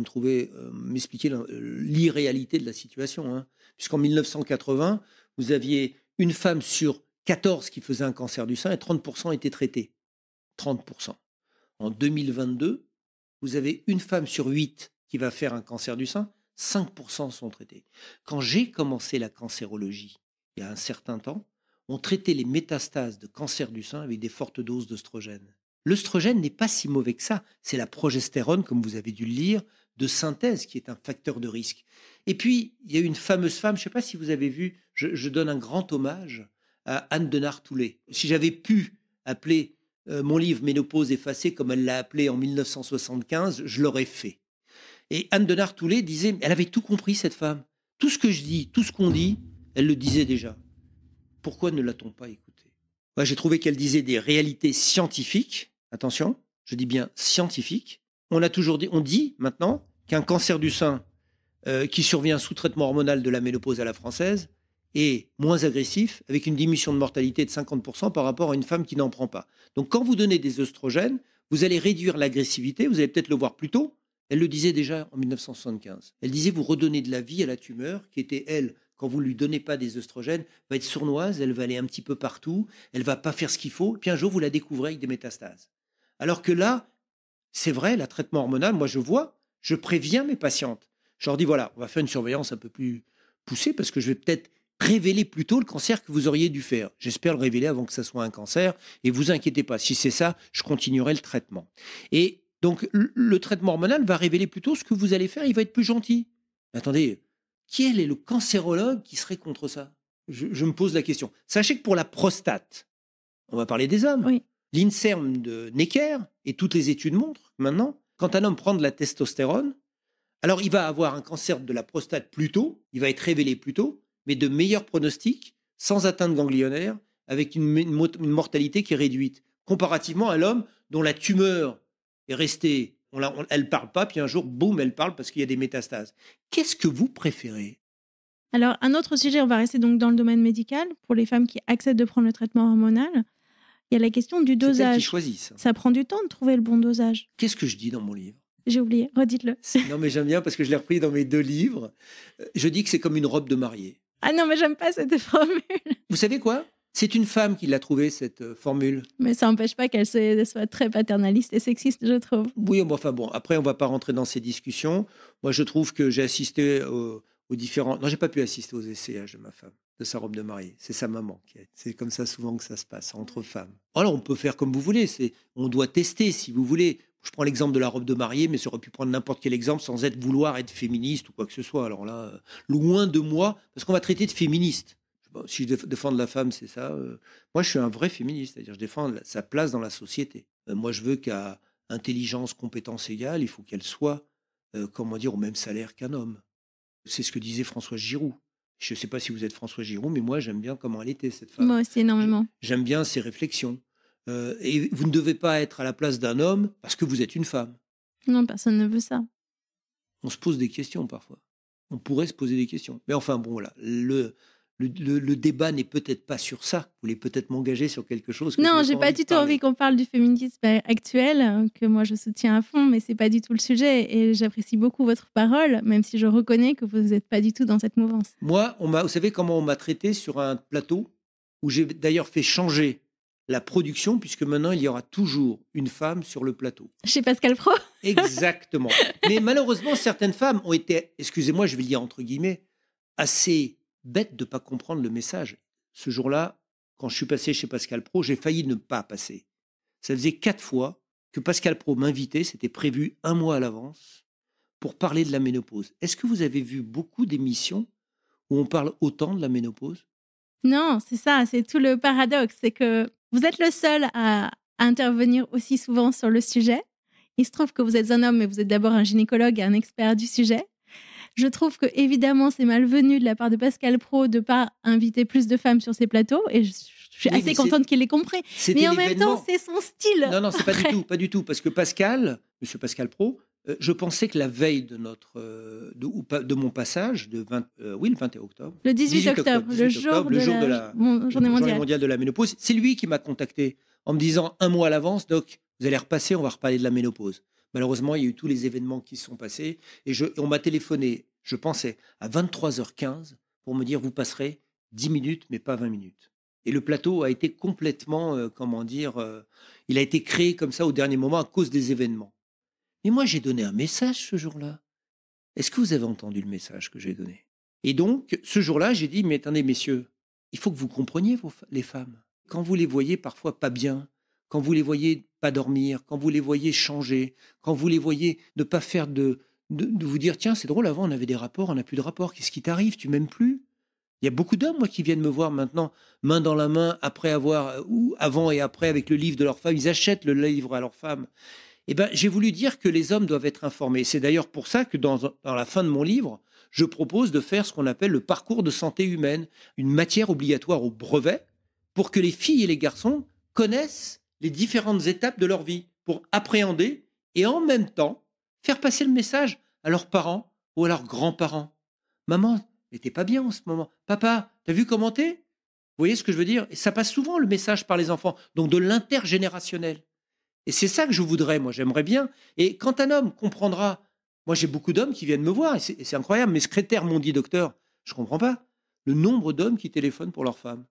m'expliquer l'irréalité de la situation. Hein. Puisqu'en 1980, vous aviez une femme sur 14 qui faisait un cancer du sein et 30% étaient traités. 30%. En 2022, vous avez une femme sur 8 qui va faire un cancer du sein, 5% sont traités. Quand j'ai commencé la cancérologie, il y a un certain temps, on traitait les métastases de cancer du sein avec des fortes doses d'œstrogène. L'œstrogène n'est pas si mauvais que ça. C'est la progestérone, comme vous avez dû le lire, de synthèse qui est un facteur de risque. Et puis, il y a une fameuse femme, je ne sais pas si vous avez vu, je donne un grand hommage à Anne Denard-Toulet. Si j'avais pu appeler mon livre Ménopause effacée, comme elle l'a appelé en 1975, je l'aurais fait. Et Anne Denard-Toulet disait, elle avait tout compris, cette femme. Tout ce que je dis, tout ce qu'on dit, elle le disait déjà. Pourquoi ne l'a-t-on pas écouté? Moi, j'ai trouvé qu'elle disait des réalités scientifiques. Attention, je dis bien scientifiques. On dit maintenant qu'un cancer du sein qui survient sous traitement hormonal de la ménopause à la française est moins agressif, avec une diminution de mortalité de 50% par rapport à une femme qui n'en prend pas. Donc quand vous donnez des œstrogènes, vous allez réduire l'agressivité, vous allez peut-être le voir plus tôt. Elle le disait déjà en 1975. Elle disait, vous redonnez de la vie à la tumeur, qui était, elle, quand vous ne lui donnez pas des œstrogènes, va être sournoise, elle va aller un petit peu partout, elle ne va pas faire ce qu'il faut, puis un jour, vous la découvrez avec des métastases. Alors que là, c'est vrai, le traitement hormonal, moi je préviens mes patientes. Je leur dis, voilà, on va faire une surveillance un peu plus poussée, parce que je vais peut-être révéler plus tôt le cancer que vous auriez dû faire. J'espère le révéler avant que ça soit un cancer, et vous inquiétez pas, si c'est ça, je continuerai le traitement. Et donc, le traitement hormonal va révéler plutôt ce que vous allez faire, il va être plus gentil. Mais attendez, quel est le cancérologue qui serait contre ça ? Je me pose la question. Sachez que pour la prostate, on va parler des hommes. Oui. L'INSERM de Necker, et toutes les études montrent maintenant, quand un homme prend de la testostérone, alors il va avoir un cancer de la prostate plus tôt, il va être révélé plus tôt, mais de meilleurs pronostics, sans atteinte ganglionnaire, avec une mortalité qui est réduite, comparativement à l'homme dont la tumeur est restée, elle ne parle pas, puis un jour, boum, elle parle parce qu'il y a des métastases. Qu'est-ce que vous préférez ? Alors, un autre sujet, on va rester donc dans le domaine médical, pour les femmes qui acceptent de prendre le traitement hormonal. Il y a la question du dosage. C'est elles qui choisissent. Ça prend du temps de trouver le bon dosage. Qu'est-ce que je dis dans mon livre ? J'ai oublié, redites-le. Non, mais j'aime bien parce que je l'ai repris dans mes 2 livres. Je dis que c'est comme une robe de mariée. Ah non, mais j'aime pas cette formule. Vous savez quoi ? C'est une femme qui l'a trouvée, cette formule. Mais ça n'empêche pas qu'elle soit très paternaliste et sexiste, je trouve. Oui, enfin bon, après, on ne va pas rentrer dans ces discussions. Moi, je trouve que j'ai assisté aux différents... Non, j'ai pas pu assister aux essayages de ma femme, de sa robe de mariée. C'est sa maman. C'est comme ça souvent que ça se passe, entre femmes. Alors, on peut faire comme vous voulez. On doit tester, si vous voulez. Je prends l'exemple de la robe de mariée, mais j'aurais pu prendre n'importe quel exemple sans vouloir être féministe ou quoi que ce soit. Alors là, loin de moi, parce qu'on va traiter de féministe. Si je défends la femme, c'est ça. Moi, je suis un vrai féministe, c'est-à-dire je défends sa place dans la société. Moi, je veux qu'à intelligence, compétence égale, il faut qu'elle soit, au même salaire qu'un homme. C'est ce que disait Françoise Giroud. Je ne sais pas si vous êtes Françoise Giroud, mais moi, j'aime bien comment elle était, cette femme. Moi aussi, énormément. J'aime bien ses réflexions. Et vous ne devez pas être à la place d'un homme parce que vous êtes une femme. Non, personne ne veut ça. On se pose des questions parfois. On pourrait se poser des questions. Mais enfin, bon, voilà. Le débat n'est peut-être pas sur ça. Vous voulez peut-être m'engager sur quelque chose que non, j'ai pas du tout envie qu'on parle du féminisme actuel, que moi je soutiens à fond, mais c'est pas du tout le sujet. Et j'apprécie beaucoup votre parole, même si je reconnais que vous n'êtes pas du tout dans cette mouvance. Moi, vous savez comment on m'a traité sur un plateau où j'ai d'ailleurs fait changer la production, puisque maintenant il y aura toujours une femme sur le plateau. Chez Pascal Praud. Exactement. Mais malheureusement, certaines femmes ont été, excusez-moi, je vais le dire entre guillemets, assez bêtes de ne pas comprendre le message. Ce jour-là, quand je suis passé chez Pascal Praud, j'ai failli ne pas passer. Ça faisait 4 fois que Pascal Praud m'invitait, c'était prévu 1 mois à l'avance, pour parler de la ménopause. Est-ce que vous avez vu beaucoup d'émissions où on parle autant de la ménopause ? Non, c'est ça, c'est tout le paradoxe, c'est que vous êtes le seul à intervenir aussi souvent sur le sujet. Il se trouve que vous êtes un homme, mais vous êtes d'abord un gynécologue et un expert du sujet. Je trouve que évidemment c'est malvenu de la part de Pascal Praud de ne pas inviter plus de femmes sur ses plateaux, et je suis assez contente qu'il l'ait compris. Mais en même temps, c'est son style. Non, c'est pas du tout, parce que Monsieur Pascal Praud, je pensais que la veille de mon passage, le 21 octobre. Le 18 octobre, le jour de la journée mondiale de la ménopause, c'est lui qui m'a contacté en me disant 1 mois à l'avance, Doc, vous allez repasser, on va reparler de la ménopause. Malheureusement, il y a eu tous les événements qui se sont passés et on m'a téléphoné, je pensais, à 23h15 pour me dire vous passerez 10 minutes, mais pas 20 minutes. Et le plateau a été complètement, il a été créé comme ça au dernier moment à cause des événements. Mais moi, j'ai donné un message ce jour-là. Est-ce que vous avez entendu le message que j'ai donné ? Et donc, ce jour-là, j'ai dit, mais attendez, messieurs, il faut que vous compreniez les femmes. Quand vous les voyez parfois pas bien, quand vous les voyez pas dormir, quand vous les voyez changer, quand vous les voyez ne pas faire de vous dire, tiens, c'est drôle, avant on avait des rapports, on n'a plus de rapports, qu'est-ce qui t'arrive, tu m'aimes plus ? Il y a beaucoup d'hommes, moi, qui viennent me voir maintenant, main dans la main, avant et après, avec le livre de leur femme, ils achètent le livre à leur femme. Eh ben, j'ai voulu dire que les hommes doivent être informés. C'est d'ailleurs pour ça que dans la fin de mon livre, je propose de faire ce qu'on appelle le parcours de santé humaine, une matière obligatoire au brevet, pour que les filles et les garçons connaissent les différentes étapes de leur vie, pour appréhender et en même temps faire passer le message à leurs parents, Ou alors grands-parents. Maman, mais t'es pas bien en ce moment. Papa, t'as vu comment t'es? Vous voyez ce que je veux dire? Et ça passe souvent le message par les enfants. Donc de l'intergénérationnel. Et c'est ça que je voudrais, moi, j'aimerais bien. Et quand un homme comprendra, moi j'ai beaucoup d'hommes qui viennent me voir, et c'est incroyable, mes secrétaires m'ont dit, docteur, je ne comprends pas, le nombre d'hommes qui téléphonent pour leurs femmes.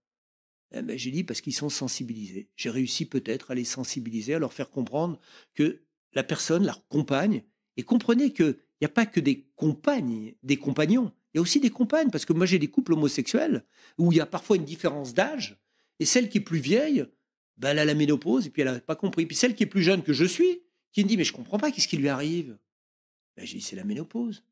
Eh ben, j'ai dit parce qu'ils sont sensibilisés. J'ai réussi peut-être à les sensibiliser, à leur faire comprendre que la personne, leur compagne, et comprenez qu'il n'y a pas que des compagnes, des compagnons, il y a aussi des compagnes, parce que moi j'ai des couples homosexuels où il y a parfois une différence d'âge, et celle qui est plus vieille, ben, elle a la ménopause, et puis elle n'a pas compris. Puis celle qui est plus jeune que je suis, qui me dit, mais je ne comprends pas, qu'est-ce qui lui arrive? Ben, j'ai dit, c'est la ménopause.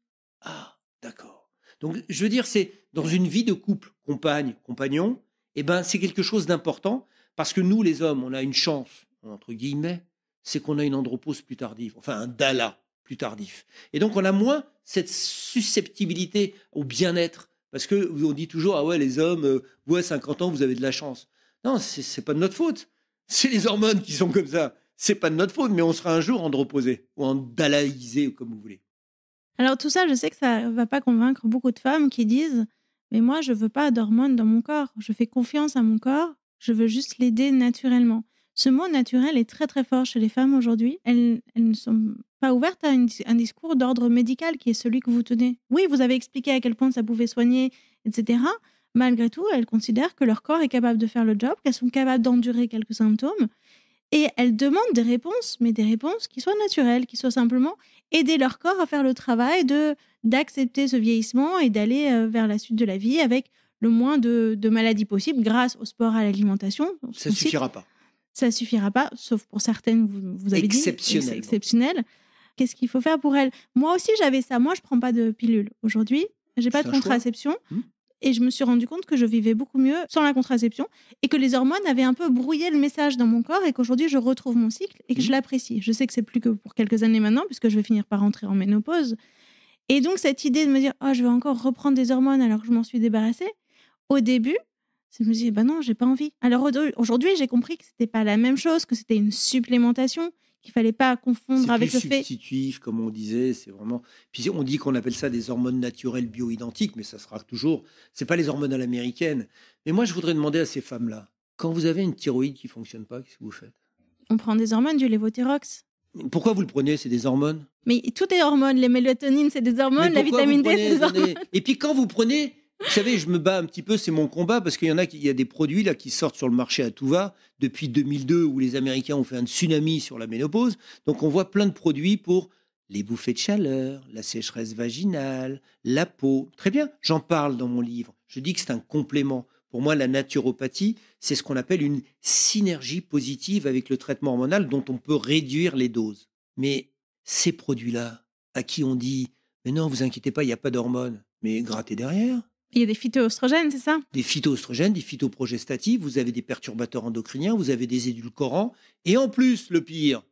Ah, d'accord. Donc, je veux dire, c'est dans une vie de couple, compagne, compagnon, eh ben, c'est quelque chose d'important, parce que nous, les hommes, on a une chance, entre guillemets, c'est qu'on a une andropause plus tardive, enfin un DALA plus tardif. Et donc, on a moins cette susceptibilité au bien-être, parce qu'on dit toujours, ah ouais, les hommes, vous, à 50 ans, vous avez de la chance. Non, c'est pas de notre faute. C'est les hormones qui sont comme ça. C'est pas de notre faute, mais on sera un jour androposé ou andalaïsé, comme vous voulez. Alors tout ça, je sais que ça va pas convaincre beaucoup de femmes qui disent « Mais moi, je veux pas d'hormones dans mon corps. Je fais confiance à mon corps. Je veux juste l'aider naturellement. » Ce mot naturel est très très fort chez les femmes aujourd'hui. Elles ne sont pas ouvertes à un discours d'ordre médical qui est celui que vous tenez. Oui, vous avez expliqué à quel point ça pouvait soigner, etc. Malgré tout, elles considèrent que leur corps est capable de faire le job, qu'elles sont capables d'endurer quelques symptômes. Et elles demandent des réponses, mais des réponses qui soient naturelles, qui soient simplement aider leur corps à faire le travail d'accepter ce vieillissement et d'aller vers la suite de la vie avec le moins de maladies possibles grâce au sport, à l'alimentation. Ça ne suffira pas. Ça ne suffira pas, sauf pour certaines, vous avez dit. C'est exceptionnel. Qu'est-ce qu'il faut faire pour elles? Moi aussi, j'avais ça. Moi, je ne prends pas de pilule. Aujourd'hui, je n'ai pas de contraception. Et je me suis rendu compte que je vivais beaucoup mieux sans la contraception et que les hormones avaient un peu brouillé le message dans mon corps et qu'aujourd'hui, je retrouve mon cycle et que je l'apprécie. Je sais que c'est plus que pour quelques années maintenant puisque je vais finir par rentrer en ménopause. Et donc, cette idée de me dire « Oh, je vais encore reprendre des hormones alors que je m'en suis débarrassée », au début, je me disais « Bah non, j'ai pas envie ». Alors aujourd'hui, j'ai compris que c'était pas la même chose, que c'était une supplémentation, qu'il fallait pas confondre avec le fait... C'est substitutif, comme on disait, c'est vraiment... Puis on dit qu'on appelle ça des hormones naturelles bioidentiques, mais ça sera toujours... C'est pas les hormones à l'américaine. Mais moi, je voudrais demander à ces femmes-là, quand vous avez une thyroïde qui fonctionne pas, qu'est-ce que vous faites? On prend des hormones, du lévothyrox. Pourquoi vous le prenez? C'est des hormones? Mais tout est hormones. Les mélatonines, c'est des hormones. La vitamine D, c'est des hormones. Et puis quand vous prenez... Vous savez, je me bats un petit peu, c'est mon combat, parce qu'il y a des produits là qui sortent sur le marché à tout va, depuis 2002, où les Américains ont fait un tsunami sur la ménopause. Donc on voit plein de produits pour les bouffées de chaleur, la sécheresse vaginale, la peau. Très bien, j'en parle dans mon livre. Je dis que c'est un complément. Pour moi, la naturopathie, c'est ce qu'on appelle une synergie positive avec le traitement hormonal dont on peut réduire les doses. Mais ces produits-là, à qui on dit « Mais non, vous inquiétez pas, il n'y a pas d'hormones », mais grattez derrière. Il y a des phytoœstrogènes, c'est ça? Des phytoœstrogènes, des phytoprogestatifs, vous avez des perturbateurs endocriniens, vous avez des édulcorants. Et en plus, le pire,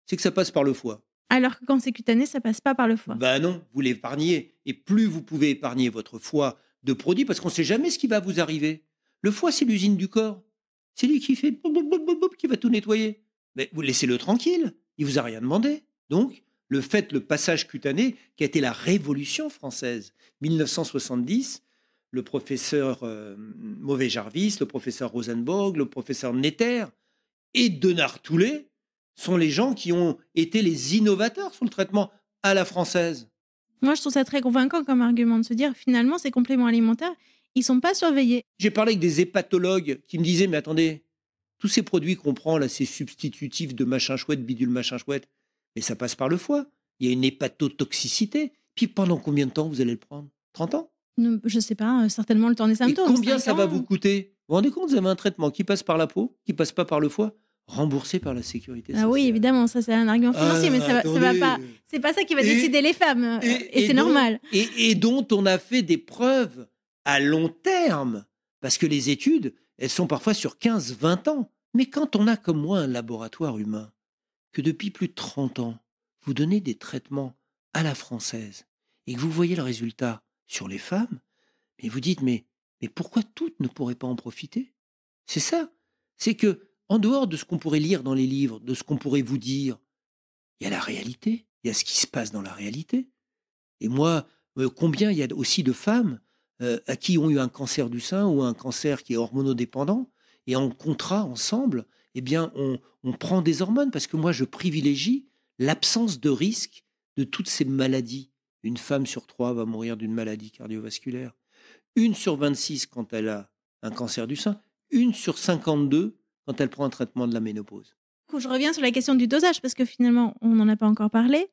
c'est que ça passe par le foie. Alors que quand c'est cutané, ça passe pas par le foie. Ben non, vous l'épargnez. Et plus vous pouvez épargner votre foie de produits, parce qu'on ne sait jamais ce qui va vous arriver. Le foie, c'est l'usine du corps. C'est lui qui fait qui va tout nettoyer. Mais vous laissez-le tranquille. Il vous a rien demandé. Donc, le passage cutané, qui a été la révolution française, 1970, le professeur Mauvais-Jarvis, le professeur Rosenborg, le professeur Netter et Denard-Toulet sont les gens qui ont été les innovateurs sur le traitement à la française. Moi, je trouve ça très convaincant comme argument de se dire, finalement, ces compléments alimentaires, ils ne sont pas surveillés. J'ai parlé avec des hépatologues qui me disaient, mais attendez, tous ces produits qu'on prend, là, ces substitutifs de machin chouette, bidule machin chouette, mais ça passe par le foie. Il y a une hépatotoxicité. Puis pendant combien de temps vous allez le prendre? 30 ans? Je ne sais pas, certainement le temps des symptômes. Et combien ça va vous coûter? Vous vous rendez compte, vous avez un traitement qui passe par la peau, qui passe pas par le foie, remboursé par la sécurité sociale. Ah oui, évidemment, ça c'est un argument financier, mais ça va pas. C'est pas ça qui va décider les femmes, et c'est normal. Et dont on a fait des preuves à long terme, parce que les études, elles sont parfois sur 15-20 ans. Mais quand on a comme moi un laboratoire humain, que depuis plus de 30 ans, vous donnez des traitements à la française, et que vous voyez le résultat sur les femmes, mais vous dites, mais pourquoi toutes ne pourraient pas en profiter? C'est ça. C'est que, en dehors de ce qu'on pourrait lire dans les livres, de ce qu'on pourrait vous dire, il y a la réalité, il y a ce qui se passe dans la réalité. Et moi, Combien il y a aussi de femmes à qui ont eu un cancer du sein ou un cancer qui est hormonodépendant, et en contrat ensemble, eh bien, on prend des hormones, parce que moi, je privilégie l'absence de risque de toutes ces maladies. Une femme sur 3 va mourir d'une maladie cardiovasculaire. 1 sur 26 quand elle a un cancer du sein. 1 sur 52 quand elle prend un traitement de la ménopause. Je reviens sur la question du dosage, parce que finalement, on n'en a pas encore parlé.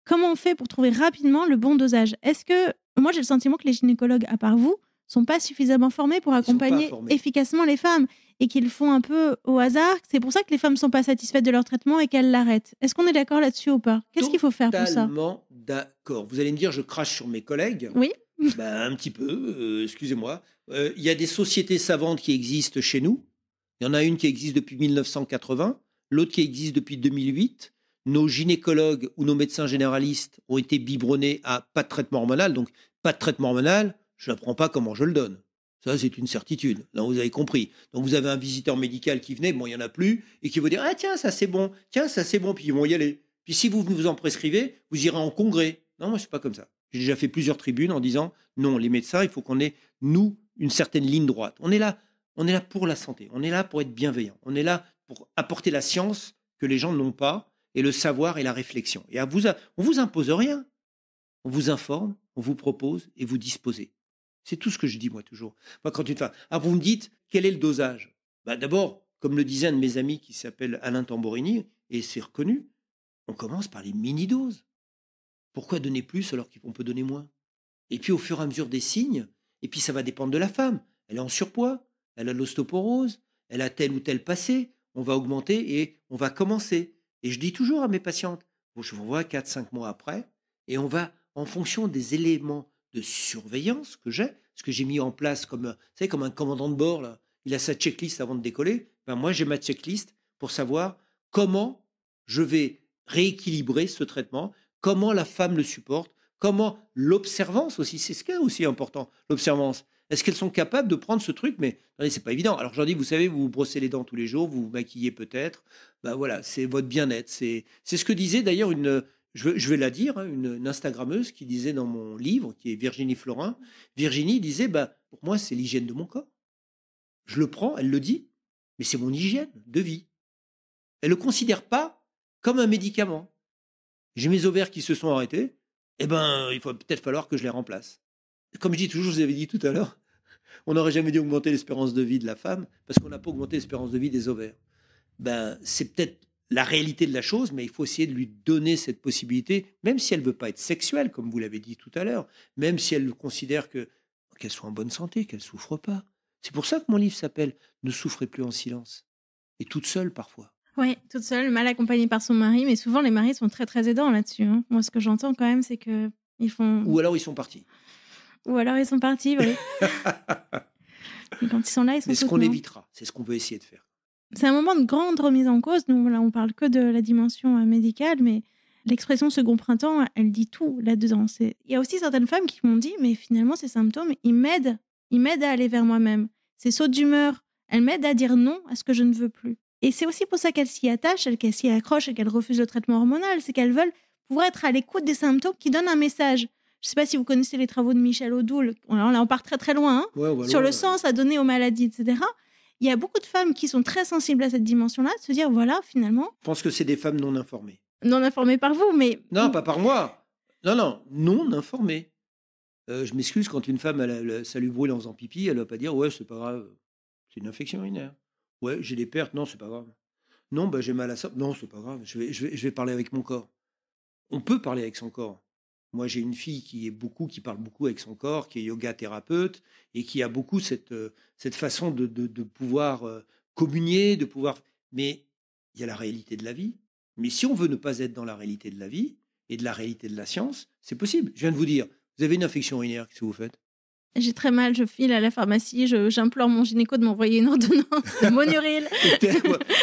Comment on fait pour trouver rapidement le bon dosage? Est-ce que, moi j'ai le sentiment que les gynécologues, à part vous, sont pas suffisamment formés pour accompagner efficacement les femmes, et qu'ils font un peu au hasard. C'est pour ça que les femmes ne sont pas satisfaites de leur traitement et qu'elles l'arrêtent. Est-ce qu'on est d'accord là-dessus ou pas? Qu'est-ce qu'il faut faire pour ça? Totalement d'accord. Vous allez me dire, je crache sur mes collègues. Oui. Un petit peu, excusez-moi. Il y a des sociétés savantes qui existent chez nous. Il y en a une qui existe depuis 1980, l'autre qui existe depuis 2008. Nos gynécologues ou nos médecins généralistes ont été biberonnés à pas de traitement hormonal. Donc, pas de traitement hormonal, je n'apprends pas comment je le donne. Ça, c'est une certitude. Là, vous avez compris. Donc, vous avez un visiteur médical qui venait, bon, il n'y en a plus, et qui va dire « Ah, tiens, ça, c'est bon. Tiens, ça, c'est bon. » Puis, ils vont y aller. Puis, si vous vous en prescrivez, vous irez en congrès. Non, moi, je ne suis pas comme ça. J'ai déjà fait plusieurs tribunes en disant « Non, les médecins, il faut qu'on ait, nous, une certaine ligne droite. On est là pour la santé. On est là pour être bienveillant. On est là pour apporter la science que les gens n'ont pas, et le savoir et la réflexion. Et on vous impose rien. On vous informe, on vous propose et vous disposez. C'est tout ce que je dis, moi, toujours. Moi, quand une femme... Alors, vous me dites, quel est le dosage? D'abord, comme le disait un de mes amis qui s'appelle Alain Tamborini, et c'est reconnu, on commence par les mini-doses. Pourquoi donner plus alors qu'on peut donner moins? Et puis, au fur et à mesure des signes, et puis ça va dépendre de la femme. Elle est en surpoids, elle a de l'ostéoporose, elle a tel ou tel passé. On va augmenter et on va commencer. Et je dis toujours à mes patientes, je vous vois 4-5 mois après, et on va, en fonction des éléments de surveillance que j'ai, ce que j'ai mis en place comme un commandant de bord, là, il a sa checklist avant de décoller, moi j'ai ma checklist pour savoir comment je vais rééquilibrer ce traitement, comment la femme le supporte, comment l'observance aussi, c'est ce qui est aussi important, l'observance. Est-ce qu'elles sont capables de prendre ce truc? Mais c'est pas évident. Alors, j'en dis, vous savez, vous vous brossez les dents tous les jours, vous vous maquillez peut-être. Voilà, c'est votre bien-être. C'est ce que disait d'ailleurs je vais la dire, une Instagrammeuse qui disait dans mon livre, qui est Virginie Florin. Virginie disait, pour moi, c'est l'hygiène de mon corps. Je le prends, elle le dit, mais c'est mon hygiène de vie. Elle ne le considère pas comme un médicament. J'ai mes ovaires qui se sont arrêtés, il va peut-être falloir que je les remplace. Comme je dis toujours, je vous avais dit tout à l'heure, on n'aurait jamais dû augmenter l'espérance de vie de la femme parce qu'on n'a pas augmenté l'espérance de vie des ovaires. C'est peut-être la réalité de la chose, mais il faut essayer de lui donner cette possibilité, même si elle ne veut pas être sexuelle, comme vous l'avez dit tout à l'heure, même si elle considère qu'elle soit en bonne santé, qu'elle ne souffre pas. C'est pour ça que mon livre s'appelle « Ne souffrez plus en silence ». Et toute seule parfois. Oui, toute seule, mal accompagnée par son mari, mais souvent les maris sont très très aidants là-dessus. Moi, ce que j'entends quand même, c'est qu'ils font... Ou alors ils sont partis. Oui. Et quand ils sont là, ils sont mais ce qu'on évitera, c'est ce qu'on veut essayer de faire. C'est un moment de grande remise en cause. Nous, là, on parle que de la dimension médicale, mais l'expression second printemps, elle dit tout là-dedans. Il y a aussi certaines femmes qui m'ont dit, mais finalement, ces symptômes, ils m'aident à aller vers moi-même. Ces sautes d'humeur, elles m'aident à dire non à ce que je ne veux plus. Et c'est aussi pour ça qu'elles s'y attachent, qu'elles s'y accrochent et qu'elles refusent le traitement hormonal. C'est qu'elles veulent pouvoir être à l'écoute des symptômes qui donnent un message. Je ne sais pas si vous connaissez les travaux de Michel Odoul. Là, on part très très loin, sur le sens à donner aux maladies, etc. Il y a beaucoup de femmes qui sont très sensibles à cette dimension-là, de se dire, voilà, finalement... Je pense que c'est des femmes non informées. Non informées par vous, mais... Non, pas par moi. Non informées. Je m'excuse, quand une femme, ça lui brûle en faisant pipi, elle ne va pas dire, ouais, c'est pas grave, c'est une infection urinaire. Ouais, j'ai des pertes, non, c'est pas grave. Non, j'ai mal à ça, non, c'est pas grave, je vais parler avec mon corps. On peut parler avec son corps. Moi, j'ai une fille qui parle beaucoup avec son corps, qui est yoga thérapeute et qui a beaucoup cette façon de pouvoir communier, de pouvoir. Mais il y a la réalité de la vie. Mais si on veut ne pas être dans la réalité de la vie et de la réalité de la science, c'est possible. Je viens de vous dire, vous avez une infection urinaire, qu'est-ce que vous faites? J'ai très mal, je file à la pharmacie, j'implore mon gynéco de m'envoyer une ordonnance de Monuril.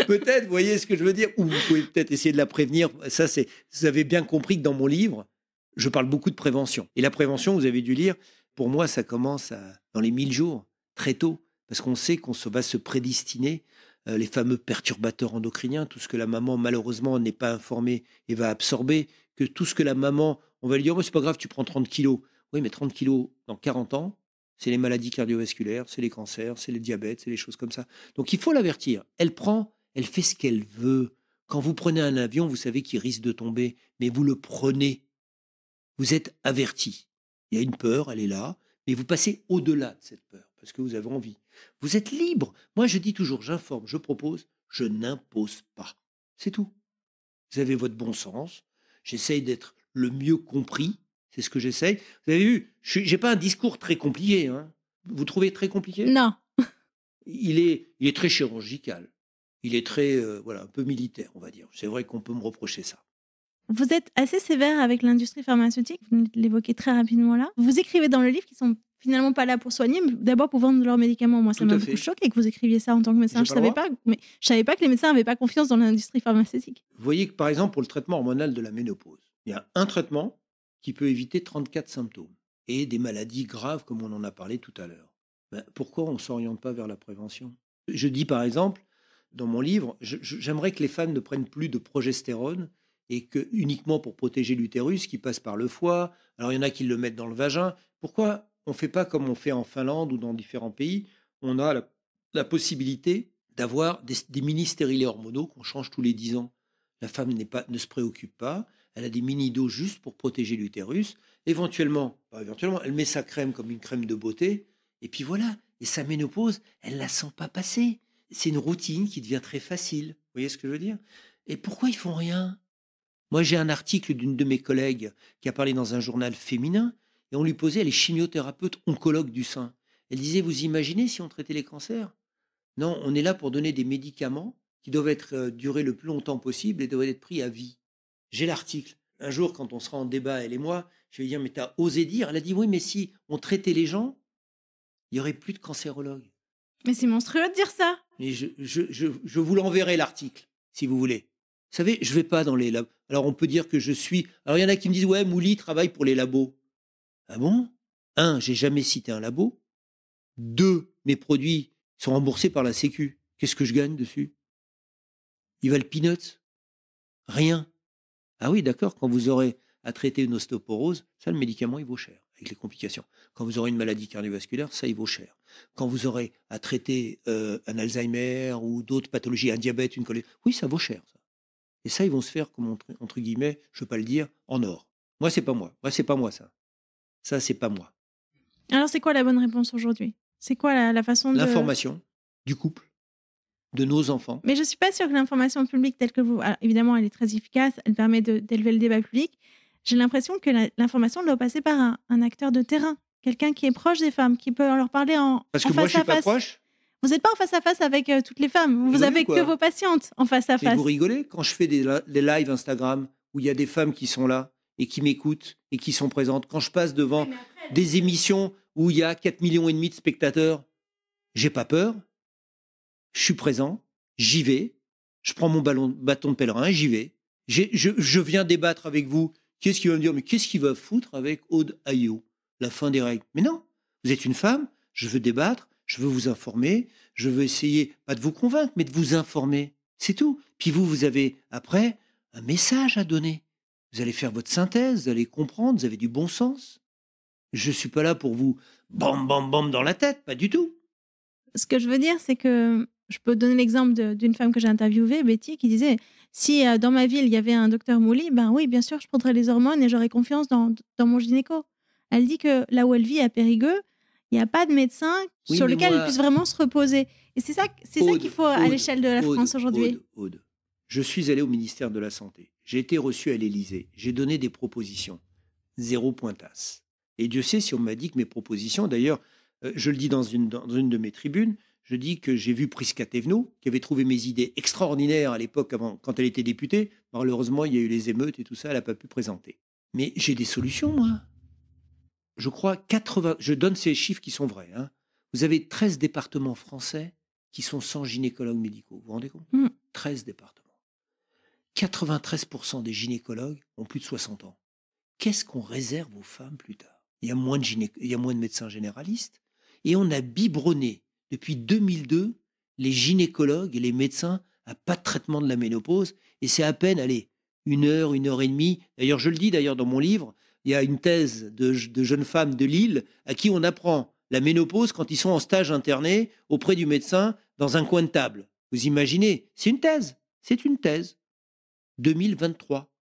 Peut-être, vous voyez ce que je veux dire. Ou vous pouvez peut-être essayer de la prévenir. Ça, vous avez bien compris que dans mon livre, je parle beaucoup de prévention. Et la prévention, vous avez dû lire, pour moi, ça commence dans les 1000 jours, très tôt, parce qu'on sait qu'on va se prédestiner, les fameux perturbateurs endocriniens, tout ce que la maman, malheureusement, n'est pas informée et va absorber, que tout ce que la maman, on va lui dire, oh, c'est pas grave, tu prends 30 kilos. Oui, mais 30 kilos dans 40 ans, c'est les maladies cardiovasculaires, c'est les cancers, c'est le diabète, c'est les choses comme ça. Donc il faut l'avertir. Elle fait ce qu'elle veut. Quand vous prenez un avion, vous savez qu'il risque de tomber, mais vous le prenez. Vous êtes averti. Il y a une peur, elle est là, mais vous passez au-delà de cette peur parce que vous avez envie. Vous êtes libre. Moi, je dis toujours, j'informe, je propose, je n'impose pas. C'est tout. Vous avez votre bon sens. J'essaye d'être le mieux compris. C'est ce que j'essaye. Vous avez vu, je n'ai pas un discours très compliqué. Hein. Vous trouvez très compliqué? Non. Il est très chirurgical. Il est très, un peu militaire, on va dire. C'est vrai qu'on peut me reprocher ça. Vous êtes assez sévère avec l'industrie pharmaceutique, vous l'évoquez très rapidement là. Vous écrivez dans le livre qu'ils sont finalement pas là pour soigner, mais d'abord pour vendre leurs médicaments. Moi, ça m'a beaucoup choqué que vous écriviez ça en tant que médecin. Je savais pas que les médecins n'avaient pas confiance dans l'industrie pharmaceutique. Vous voyez que par exemple, pour le traitement hormonal de la ménopause, il y a un traitement qui peut éviter 34 symptômes et des maladies graves comme on en a parlé tout à l'heure. Pourquoi on ne s'oriente pas vers la prévention? Je dis par exemple, dans mon livre, j'aimerais que les femmes ne prennent plus de progestérone et que uniquement pour protéger l'utérus qui passe par le foie. Alors il y en a qui le mettent dans le vagin. Pourquoi on ne fait pas comme on fait en Finlande ou dans différents pays? On a la possibilité d'avoir des mini-stérilets hormonaux qu'on change tous les 10 ans. La femme ne se préoccupe pas. Elle a des mini-doses juste pour protéger l'utérus. Éventuellement, elle met sa crème comme une crème de beauté. Et puis voilà. Et sa ménopause, elle ne la sent pas passer. C'est une routine qui devient très facile. Vous voyez ce que je veux dire? Et pourquoi ils font rien? Moi, j'ai un article d'une de mes collègues qui a parlé dans un journal féminin et on lui posait, elle est chimiothérapeute oncologue du sein. Elle disait, vous imaginez si on traitait les cancers? Non, on est là pour donner des médicaments qui doivent être durés le plus longtemps possible et doivent être pris à vie. J'ai l'article. Un jour, quand on sera en débat, elle et moi, je vais lui dire, mais t'as osé dire? Elle a dit, oui, mais si on traitait les gens, il n'y aurait plus de cancérologues. Mais c'est monstrueux de dire ça. Et je vous l'enverrai l'article, si vous voulez. Vous savez, je ne vais pas dans les labos. Alors, on peut dire que je suis... Alors, il y en a qui me disent, ouais, Mouli travaille pour les labos. Ah bon? 1, j'ai jamais cité un labo. 2, mes produits sont remboursés par la Sécu. Qu'est-ce que je gagne dessus? Ils valent peanuts. Rien. Ah oui, d'accord, quand vous aurez à traiter une ostéoporose, ça, le médicament, il vaut cher, avec les complications. Quand vous aurez une maladie cardiovasculaire, ça, il vaut cher. Quand vous aurez à traiter un Alzheimer ou d'autres pathologies, un diabète, une cholestérol, oui, ça vaut cher, ça. Et ça, ils vont se faire, comme entre guillemets, je ne veux pas le dire, en or. Moi, c'est pas moi. Moi, c'est pas moi, ça. Ça, c'est pas moi. Alors, c'est quoi la bonne réponse aujourd'hui? C'est quoi la façon de... L'information du couple, de nos enfants. Mais je ne suis pas sûre que l'information publique telle que vous... Alors, évidemment, elle est très efficace, elle permet d'élever le débat public. J'ai l'impression que l'information doit passer par un acteur de terrain, quelqu'un qui est proche des femmes, qui peut leur parler en Parce que face moi, je à suis pas face. Proche. Vous n'êtes pas en face à face avec toutes les femmes. Vous avez que vos patientes en face à face. Et vous rigolez quand je fais des lives Instagram où il y a des femmes qui sont là et qui m'écoutent et qui sont présentes. Quand je passe devant des émissions où il y a 4,5 millions de spectateurs, j'ai pas peur. Je suis présent, j'y vais. Je prends mon bâton de pèlerin, j'y vais. Je viens débattre avec vous. Qu'est-ce qui va me dire? Mais qu'est-ce qu'il va foutre avec Aude Ayo? La fin des règles. Mais non, vous êtes une femme, je veux débattre, je veux vous informer, je veux essayer, pas de vous convaincre, mais de vous informer. C'est tout. Puis vous avez, après, un message à donner. Vous allez faire votre synthèse, vous allez comprendre, vous avez du bon sens. Je ne suis pas là pour vous bam, bam, bam dans la tête, pas du tout. Ce que je veux dire, c'est que je peux donner l'exemple d'une femme que j'ai interviewée, Betty, qui disait, si dans ma ville, il y avait un docteur Mouli, ben oui, bien sûr, je prendrais les hormones et j'aurais confiance dans mon gynéco. Elle dit que là où elle vit, à Périgueux, il n'y a pas de médecin sur lequel elle puisse vraiment se reposer. Et c'est ça qu'il faut à l'échelle de la France aujourd'hui. Aude, je suis allé au ministère de la Santé. J'ai été reçu à l'Élysée. J'ai donné des propositions. 0 pointasse. Et Dieu sait si on m'a dit que mes propositions, d'ailleurs, je le dis dans une de mes tribunes, je dis que j'ai vu Prisca Thévenot, qui avait trouvé mes idées extraordinaires à l'époque, quand elle était députée. Malheureusement, il y a eu les émeutes et tout ça, elle n'a pas pu présenter. Mais j'ai des solutions, moi. Je crois 80, je donne ces chiffres qui sont vrais. Hein. Vous avez 13 départements français qui sont sans gynécologues médicaux. Vous vous rendez compte? 13 départements. 93% des gynécologues ont plus de 60 ans. Qu'est-ce qu'on réserve aux femmes plus tard? Il y a moins de médecins généralistes. Et on a biberonné, depuis 2002, les gynécologues et les médecins à pas de traitement de la ménopause. Et c'est à peine, 1 heure, 1 heure et demie. D'ailleurs, je le dis dans mon livre, Il y a une thèse de jeunes femmes de Lille à qui on apprend la ménopause quand ils sont en stage interné auprès du médecin dans un coin de table. Vous imaginez, c'est une thèse. 2023.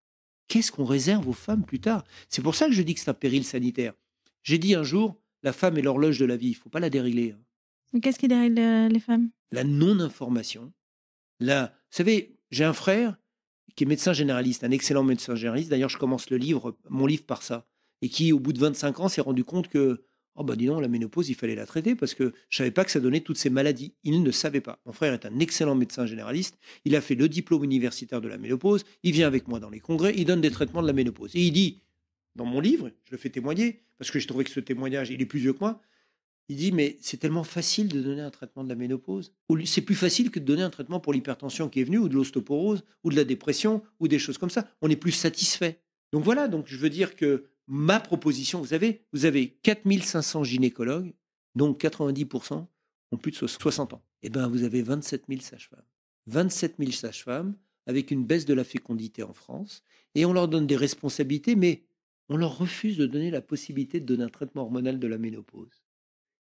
Qu'est-ce qu'on réserve aux femmes plus tard? C'est pour ça que je dis que c'est un péril sanitaire. J'ai dit un jour, la femme est l'horloge de la vie, il ne faut pas la dérégler. Qu'est-ce qui dérègle les femmes? La non-information. Vous savez, j'ai un frère qui est médecin généraliste, un excellent médecin généraliste. D'ailleurs, je commence mon livre par ça. Et qui, au bout de 25 ans, s'est rendu compte que, dis donc, la ménopause, il fallait la traiter parce que je ne savais pas que ça donnait toutes ces maladies. Il ne savait pas. Mon frère est un excellent médecin généraliste. Il a fait le diplôme universitaire de la ménopause. Il vient avec moi dans les congrès. Il donne des traitements de la ménopause. Et il dit, dans mon livre, je le fais témoigner, parce que j'ai trouvé que ce témoignage, il est plus vieux que moi. Il dit, mais c'est tellement facile de donner un traitement de la ménopause. C'est plus facile que de donner un traitement pour l'hypertension qui est venue, ou de l'ostéoporose, ou de la dépression, ou des choses comme ça. On est plus satisfait. Donc voilà, donc je veux dire que ma proposition, vous avez 4500 gynécologues, dont 90% ont plus de 60 ans. Eh bien, vous avez 27 000 sages-femmes. 27 000 sages-femmes avec une baisse de la fécondité en France. Et on leur donne des responsabilités, mais on leur refuse de donner la possibilité de donner un traitement hormonal de la ménopause.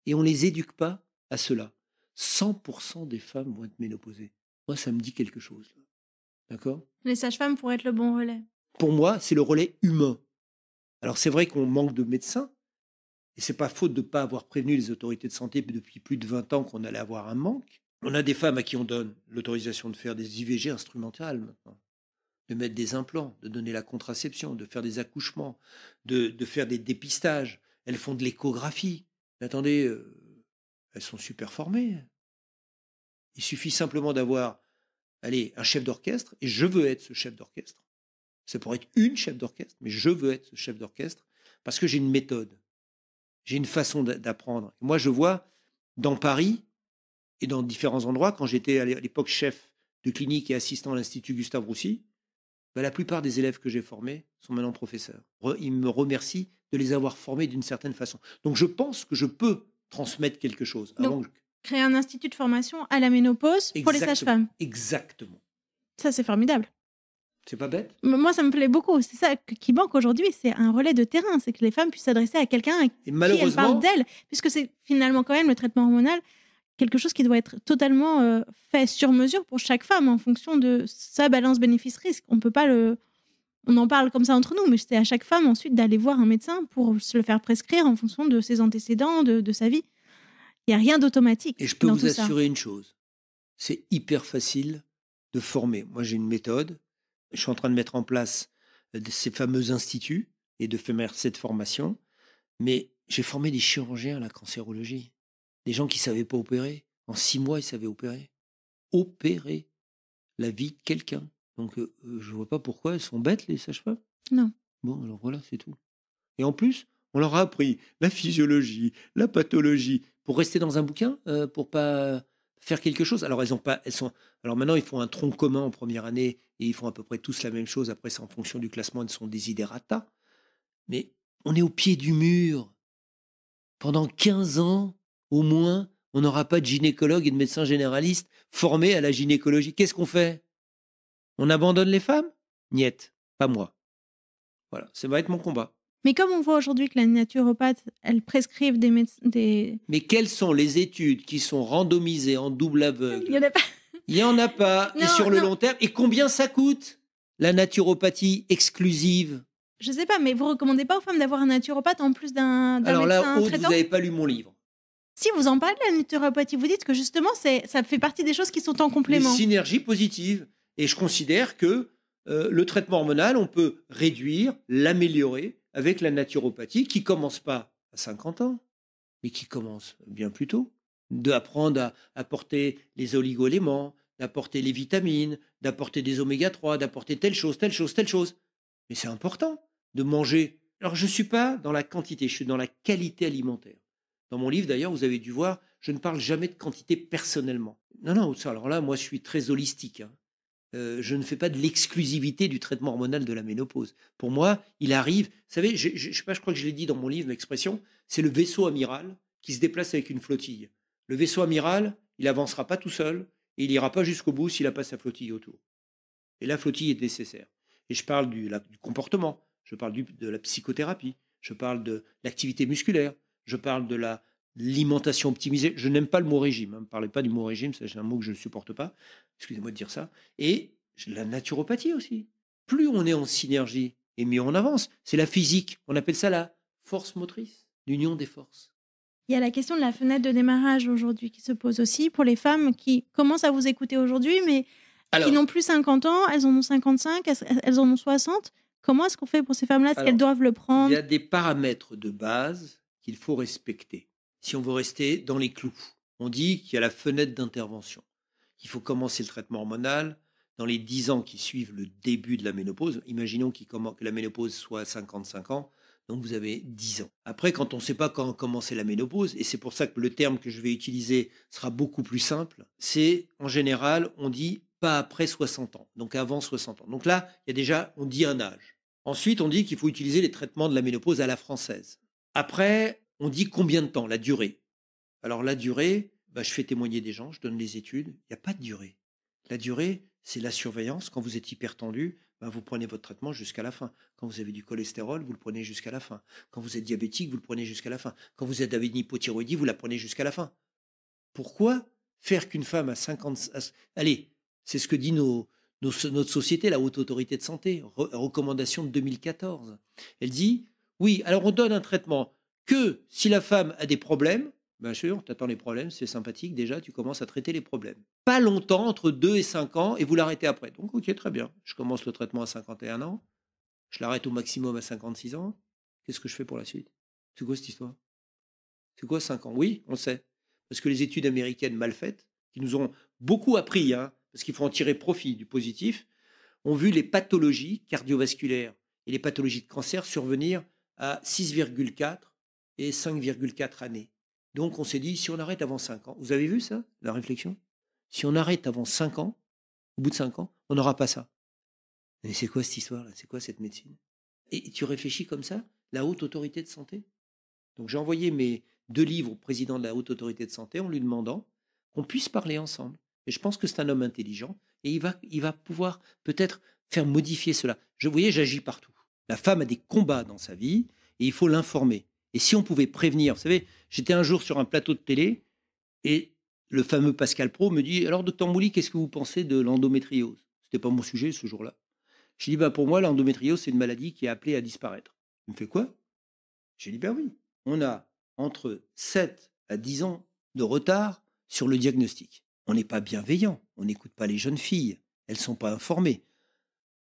Et on ne les éduque pas à cela. 100% des femmes vont être ménopausées. Moi, ça me dit quelque chose. D'accord ? Les sages-femmes pourraient être le bon relais. Pour moi, c'est le relais humain. Alors, c'est vrai qu'on manque de médecins. Et ce n'est pas faute de ne pas avoir prévenu les autorités de santé depuis plus de 20 ans qu'on allait avoir un manque. On a des femmes à qui on donne l'autorisation de faire des IVG instrumentales maintenant, de mettre des implants, de donner la contraception, de faire des accouchements, de faire des dépistages. Elles font de l'échographie. Mais attendez, elles sont super formées. Il suffit simplement d'avoir un chef d'orchestre, et je veux être ce chef d'orchestre. C'est pour être une chef d'orchestre, mais je veux être ce chef d'orchestre parce que j'ai une méthode, j'ai une façon d'apprendre. Moi, je vois dans Paris et dans différents endroits, quand j'étais à l'époque chef de clinique et assistant à l'Institut Gustave Roussy, la plupart des élèves que j'ai formés sont maintenant professeurs. Ils me remercient de les avoir formés d'une certaine façon. Donc, je pense que je peux transmettre quelque chose. Donc, créer un institut de formation à la ménopause pour les sages-femmes. Exactement. Ça, c'est formidable. C'est pas bête? Moi, ça me plaît beaucoup. C'est ça qui manque aujourd'hui. C'est un relais de terrain. C'est que les femmes puissent s'adresser à quelqu'un qui elle parle d'elle. Puisque c'est finalement quand même le traitement hormonal, quelque chose qui doit être totalement fait sur mesure pour chaque femme en fonction de sa balance bénéfice-risque. On en parle comme ça entre nous, mais c'est à chaque femme ensuite d'aller voir un médecin pour se le faire prescrire en fonction de ses antécédents, de sa vie. Il n'y a rien d'automatique. Et je peux vous assurer une chose, c'est hyper facile de former. Moi, j'ai une méthode. Je suis en train de mettre en place ces fameux instituts et de faire cette formation. Mais j'ai formé des chirurgiens à la cancérologie. Des gens qui ne savaient pas opérer. En 6 mois, ils savaient opérer. Opérer la vie de quelqu'un. Donc, je ne vois pas pourquoi elles sont bêtes, les sages-femmes. Non. Bon, alors voilà, c'est tout. Et en plus, on leur a appris la physiologie, la pathologie, pour rester dans un bouquin, pour pas faire quelque chose. Alors, alors maintenant, ils font un tronc commun en première année et ils font à peu près tous la même chose. Après, c'est en fonction du classement de son desiderata. Mais on est au pied du mur. Pendant 15 ans, au moins, on n'aura pas de gynécologue et de médecin généraliste formés à la gynécologie. Qu'est-ce qu'on fait? On abandonne les femmes? Niet, pas moi. Voilà, ça va être mon combat. Mais comme on voit aujourd'hui que la naturopathe, elle prescrive des... Mais quelles sont les études qui sont randomisées en double aveugle? Il n'y en a pas. Il n'y en a pas. Non, et sur le long terme. Et combien ça coûte, la naturopathie exclusive? Je ne sais pas, mais vous ne recommandez pas aux femmes d'avoir un naturopathe en plus d'un Alors médecin là, traitant? vous n'avez pas lu mon livre. Si vous en parlez de la naturopathie, vous dites que justement, ça fait partie des choses qui sont en complément. Les synergies positives. Et je considère que le traitement hormonal, on peut réduire, l'améliorer avec la naturopathie qui ne commence pas à 50 ans, mais qui commence bien plus tôt. D'apprendre à apporter les oligo-éléments, d'apporter les vitamines, d'apporter des oméga-3, d'apporter telle chose. Mais c'est important de manger. Alors, je ne suis pas dans la quantité, je suis dans la qualité alimentaire. Dans mon livre, d'ailleurs, vous avez dû voir, je ne parle jamais de quantité personnellement. Non, alors là, moi, je suis très holistique. Je ne fais pas de l'exclusivité du traitement hormonal de la ménopause. Pour moi, il arrive, vous savez, je sais pas, je crois que je l'ai dit dans mon livre, l'expression, c'est le vaisseau amiral qui se déplace avec une flottille. Le vaisseau amiral, il avancera pas tout seul et il ira pas jusqu'au bout s'il n'a pas sa flottille autour. Et la flottille est nécessaire. Et je parle du comportement, je parle de la psychothérapie, je parle de l'activité musculaire, je parle de l'alimentation optimisée. Je n'aime pas le mot régime, ne me parlez pas du mot régime, c'est un mot que je ne supporte pas, excusez-moi de dire ça. Et la naturopathie aussi. Plus on est en synergie, et mieux on avance. C'est la physique, on appelle ça la force motrice, l'union des forces. Il y a la question de la fenêtre de démarrage aujourd'hui qui se pose aussi pour les femmes qui commencent à vous écouter aujourd'hui, mais qui n'ont plus 50 ans, elles en ont 55, elles en ont 60. Comment est-ce qu'on fait pour ces femmes-là? Est-ce qu'elles doivent le prendre? Il y a des paramètres de base qu'il faut respecter. Si on veut rester dans les clous, on dit qu'il y a la fenêtre d'intervention. Il faut commencer le traitement hormonal dans les 10 ans qui suivent le début de la ménopause. Imaginons que la ménopause soit à 55 ans. Donc, vous avez 10 ans. Après, quand on ne sait pas quand commencer la ménopause, et c'est pour ça que le terme que je vais utiliser sera beaucoup plus simple, c'est en général, on dit pas après 60 ans, donc avant 60 ans. Donc là, il y a déjà, on dit un âge. Ensuite, on dit qu'il faut utiliser les traitements de la ménopause à la française. Après, on dit combien de temps, la durée. Alors la durée, je fais témoigner des gens, je donne les études, il n'y a pas de durée. La durée, c'est la surveillance. Quand vous êtes hypertendu, vous prenez votre traitement jusqu'à la fin. Quand vous avez du cholestérol, vous le prenez jusqu'à la fin. Quand vous êtes diabétique, vous le prenez jusqu'à la fin. Quand vous êtes avec une hypothyroïdie, vous la prenez jusqu'à la fin. Pourquoi faire qu'une femme à 50... Allez, c'est ce que dit notre société, la Haute Autorité de Santé, recommandation de 2014. Elle dit, oui, alors on donne un traitement que si la femme a des problèmes, bien sûr, tu attends les problèmes, c'est sympathique, déjà, tu commences à traiter les problèmes. Pas longtemps, entre 2 et 5 ans, et vous l'arrêtez après. Donc, ok, très bien. Je commence le traitement à 51 ans, je l'arrête au maximum à 56 ans. Qu'est-ce que je fais pour la suite? C'est quoi cette histoire? C'est quoi 5 ans? Oui, on le sait. Parce que les études américaines mal faites, qui nous ont beaucoup appris, parce qu'il faut en tirer profit du positif, ont vu les pathologies cardiovasculaires et les pathologies de cancer survenir à 6,4 et 5,4 années. Donc on s'est dit, si on arrête avant 5 ans, vous avez vu ça, la réflexion? Si on arrête avant 5 ans, au bout de 5 ans, on n'aura pas ça. Mais c'est quoi cette histoire-là? C'est quoi cette médecine? Et tu réfléchis comme ça, la Haute Autorité de Santé? Donc j'ai envoyé mes 2 livres au président de la Haute Autorité de Santé en lui demandant qu'on puisse parler ensemble. Et je pense que c'est un homme intelligent et il va pouvoir peut-être faire modifier cela. Vous voyez, j'agis partout. La femme a des combats dans sa vie et il faut l'informer. Et si on pouvait prévenir, vous savez, j'étais un jour sur un plateau de télé et le fameux Pascal Praud me dit, alors docteur Mouly, qu'est-ce que vous pensez de l'endométriose? Ce n'était pas mon sujet ce jour-là. J'ai dit, pour moi, l'endométriose, c'est une maladie qui est appelée à disparaître. Il me fait quoi? J'ai dit, oui, on a entre 7 à 10 ans de retard sur le diagnostic. On n'est pas bienveillant, on n'écoute pas les jeunes filles, elles ne sont pas informées.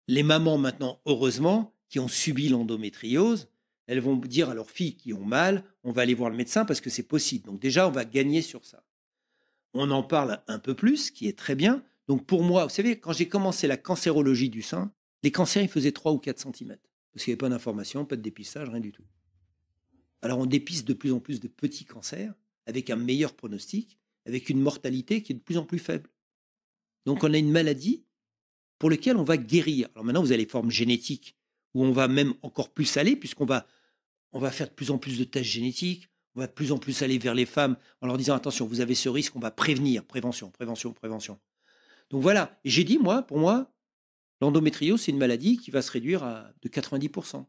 Les mamans maintenant, heureusement, qui ont subi l'endométriose, elles vont dire à leurs filles qui ont mal, on va aller voir le médecin parce que c'est possible. Donc déjà, on va gagner sur ça. On en parle un peu plus, ce qui est très bien. Donc pour moi, vous savez, quand j'ai commencé la cancérologie du sein, les cancers, ils faisaient 3 ou 4 cm. Parce qu'il n'y avait pas d'information, pas de dépistage, rien du tout. Alors on dépiste de plus en plus de petits cancers, avec un meilleur pronostic, avec une mortalité qui est de plus en plus faible. Donc on a une maladie pour laquelle on va guérir. Alors maintenant, vous avez les formes génétiques, où on va même encore plus aller, puisqu'on va faire de plus en plus de tests génétiques, on va de plus en plus aller vers les femmes, en leur disant, attention, vous avez ce risque, on va prévenir, prévention. Donc voilà, et j'ai dit, pour moi, l'endométriose, c'est une maladie qui va se réduire de 90%.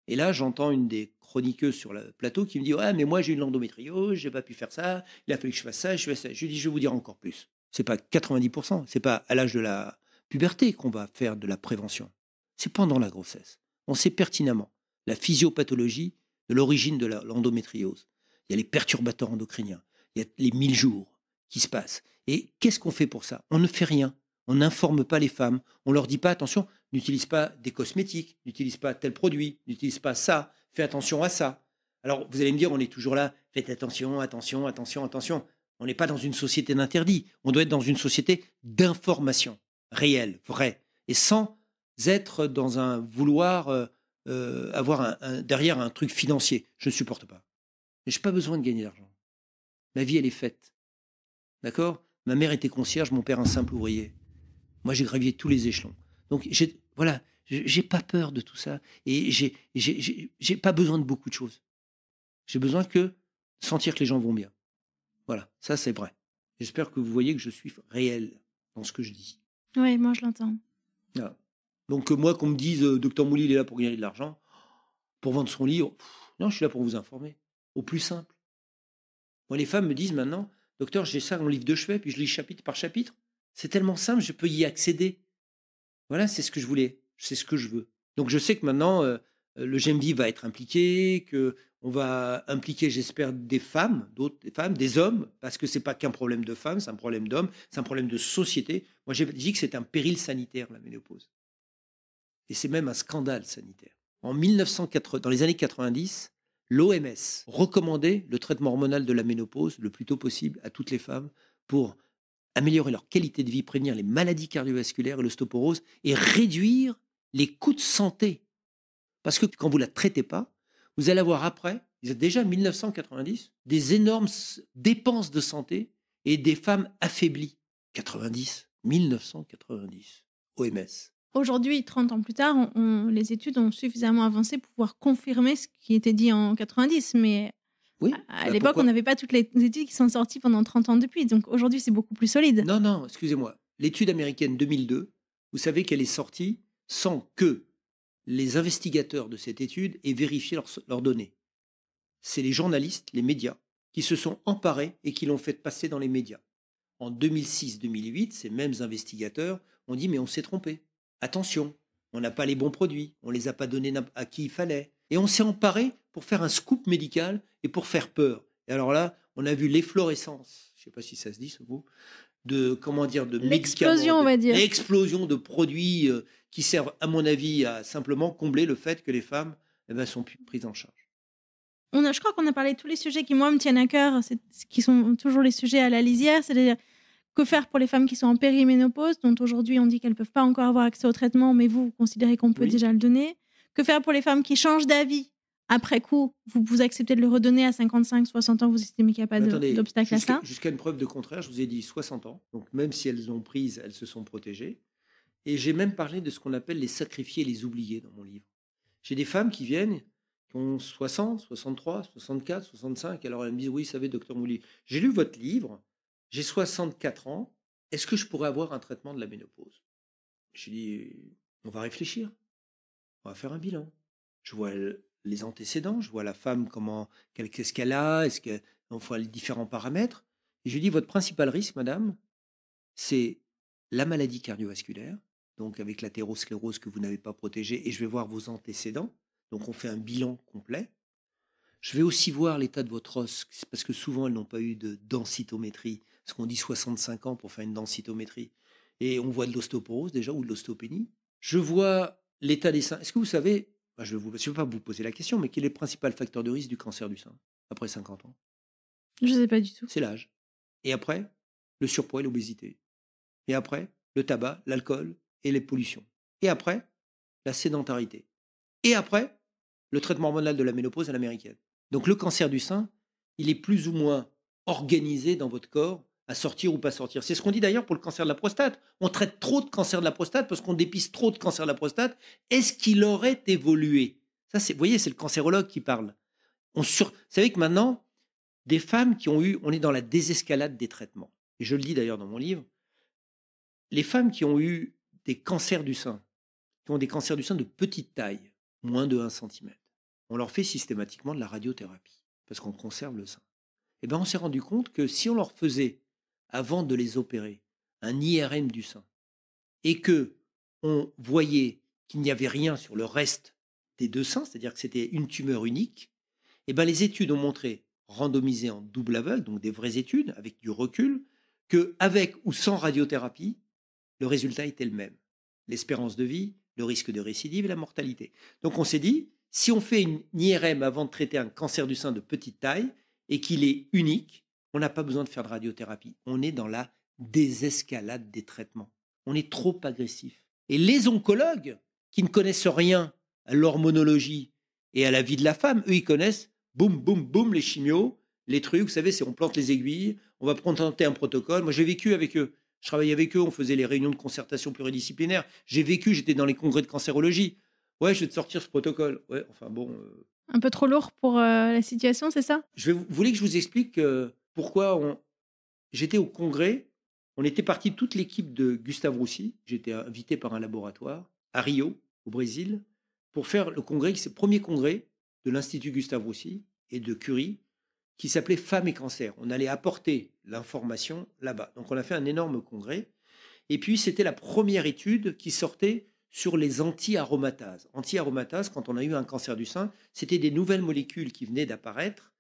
Et là, j'entends une des chroniqueuses sur le plateau qui me dit, ouais, mais moi, j'ai eu l'endométriose, j'ai pas pu faire ça, il a fallu que je fasse ça, je fais ça. Je lui dis, je vais vous dire encore plus. C'est pas 90%, c'est pas à l'âge de la puberté qu'on va faire de la prévention. C'est pendant la grossesse. On sait pertinemment la physiopathologie de l'origine de l'endométriose. Il y a les perturbateurs endocriniens, il y a les 1000 jours qui se passent. Et qu'est-ce qu'on fait pour ça? On ne fait rien. On n'informe pas les femmes. On leur dit pas, attention, n'utilise pas des cosmétiques, n'utilise pas tel produit, n'utilise pas ça, fais attention à ça. Alors, vous allez me dire, on est toujours là, faites attention. On n'est pas dans une société d'interdit. On doit être dans une société d'information réelle, vraie, et sans être dans un vouloir avoir derrière un truc financier. Je ne supporte pas. Mais je n'ai pas besoin de gagner d'argent. Ma vie, elle est faite. D'accord? Ma mère était concierge, mon père un simple ouvrier. Moi, j'ai gravi tous les échelons. Donc, j'ai pas peur de tout ça. Et j'ai pas besoin de beaucoup de choses. J'ai besoin que de sentir que les gens vont bien. Voilà, ça, c'est vrai. J'espère que vous voyez que je suis réel dans ce que je dis. Oui, moi, je l'entends. Voilà. Donc moi, qu'on me dise, docteur Mouly, il est là pour gagner de l'argent, pour vendre son livre, non, je suis là pour vous informer, au plus simple. Moi, les femmes me disent maintenant, docteur, j'ai ça en livre de chevet, puis je lis chapitre par chapitre. C'est tellement simple, je peux y accéder. Voilà, c'est ce que je voulais, c'est ce que je veux. Donc je sais que maintenant, le GMV va être impliqué, qu'on va impliquer, j'espère, des femmes, des hommes, parce que c'est pas qu'un problème de femmes, c'est un problème d'hommes, c'est un problème de société. Moi, j'ai dit que c'est un péril sanitaire, la ménopause. Et c'est même un scandale sanitaire. Dans les années 90, l'OMS recommandait le traitement hormonal de la ménopause le plus tôt possible à toutes les femmes pour améliorer leur qualité de vie, prévenir les maladies cardiovasculaires et l'ostéoporose et réduire les coûts de santé. Parce que quand vous ne la traitez pas, vous allez avoir après, déjà 1990, des énormes dépenses de santé et des femmes affaiblies. 1990, OMS. Aujourd'hui, 30 ans plus tard, les études ont suffisamment avancé pour pouvoir confirmer ce qui était dit en 90. Mais oui, à l'époque, on n'avait pas toutes les études qui sont sorties pendant 30 ans depuis. Donc aujourd'hui, c'est beaucoup plus solide. Non, excusez-moi. L'étude américaine 2002, vous savez qu'elle est sortie sans que les investigateurs de cette étude aient vérifié leurs données. C'est les journalistes, les médias, qui se sont emparés et qui l'ont fait passer dans les médias. En 2006-2008, ces mêmes investigateurs ont dit « mais on s'est trompé. Attention, on n'a pas les bons produits, on ne les a pas donnés à qui il fallait. » Et on s'est emparé pour faire un scoop médical et pour faire peur. Et alors là, on a vu l'efflorescence, je ne sais pas si ça se dit ce mot, de l'explosion, on va dire. L'explosion de produits qui servent, à mon avis, à simplement combler le fait que les femmes sont plus prises en charge. Je crois qu'on a parlé de tous les sujets qui, moi, me tiennent à cœur, qui sont toujours les sujets à la lisière, c'est-à-dire que faire pour les femmes qui sont en périménopause, dont aujourd'hui on dit qu'elles ne peuvent pas encore avoir accès au traitement, mais vous considérez qu'on peut déjà le donner. Que faire pour les femmes qui changent d'avis après coup, vous acceptez de le redonner à 55, 60 ans, vous estimez qu'il n'y a pas d'obstacle à ça? Jusqu'à une preuve de contraire, je vous ai dit 60 ans. Donc même si elles ont prises, elles se sont protégées. Et j'ai même parlé de ce qu'on appelle les sacrifiés et les oubliés dans mon livre. J'ai des femmes qui viennent, qui ont 60, 63, 64, 65. Alors elles me disent, oui, vous savez, docteur Mouly, j'ai lu votre livre, j'ai 64 ans, est-ce que je pourrais avoir un traitement de la ménopause? Je dis, on va réfléchir, on va faire un bilan. Je vois les antécédents, je vois la femme, qu'est-ce qu'elle a, on voit les différents paramètres. Et je lui dis, votre principal risque, madame, c'est la maladie cardiovasculaire, donc avec l'athérosclérose que vous n'avez pas protégée, et je vais voir vos antécédents. Donc on fait un bilan complet. Je vais aussi voir l'état de votre os, parce que souvent elles n'ont pas eu de densitométrie, parce qu'on dit 65 ans pour faire une densitométrie. Et on voit de l'ostéoporose déjà, ou de l'ostéopénie. Je vois l'état des seins. Est-ce que vous savez, je ne veux pas vous poser la question, mais quel est le principal facteur de risque du cancer du sein après 50 ans? Je ne sais pas du tout. C'est l'âge. Et après, le surpoids et l'obésité. Et après, le tabac, l'alcool et les pollutions. Et après, la sédentarité. Et après, le traitement hormonal de la ménopause à l'américaine. Donc le cancer du sein, il est plus ou moins organisé dans votre corps à sortir ou pas sortir. C'est ce qu'on dit d'ailleurs pour le cancer de la prostate. On traite trop de cancer de la prostate parce qu'on dépiste trop de cancer de la prostate. Est-ce qu'il aurait évolué? Ça, vous voyez, c'est le cancérologue qui parle. Vous savez que maintenant, des femmes qui ont eu, on est dans la désescalade des traitements. Et je le dis d'ailleurs dans mon livre, les femmes qui ont eu des cancers du sein, qui ont des cancers du sein de petite taille, moins de 1 cm, on leur fait systématiquement de la radiothérapie parce qu'on conserve le sein. Et bien on s'est rendu compte que si on leur faisait, avant de les opérer, un IRM du sein et que on voyait qu'il n'y avait rien sur le reste des deux seins, c'est-à-dire que c'était une tumeur unique, et ben les études ont montré, randomisées en double aveugle, donc des vraies études avec du recul, qu'avec ou sans radiothérapie, le résultat était le même. L'espérance de vie, le risque de récidive et la mortalité. Donc on s'est dit, si on fait une IRM avant de traiter un cancer du sein de petite taille et qu'il est unique, on n'a pas besoin de faire de radiothérapie. On est dans la désescalade des traitements. On est trop agressif. Et les oncologues, qui ne connaissent rien à l'hormonologie et à la vie de la femme, eux, ils connaissent boum, boum, boum, les chimios, les trucs. Vous savez, c'est on plante les aiguilles, on va tenter un protocole. Moi, j'ai vécu avec eux. Je travaillais avec eux, on faisait les réunions de concertation pluridisciplinaire. J'étais dans les congrès de cancérologie. Ouais, je vais te sortir ce protocole. Ouais, enfin bon. Un peu trop lourd pour la situation, c'est ça? Vous voulez que je vous explique pourquoi j'étais au congrès. On était parti toute l'équipe de Gustave Roussy. J'étais invité par un laboratoire. à Rio, au Brésil, pour faire le congrès, c'est le premier congrès de l'Institut Gustave Roussy et de Curie, qui s'appelait Femmes et cancer. On allait apporter l'information là-bas. Donc on a fait un énorme congrès. Et puis c'était la première étude qui sortait sur les anti-aromatases. Anti-aromatases, quand on a eu un cancer du sein, c'était des nouvelles molécules qui venaient d'apparaître.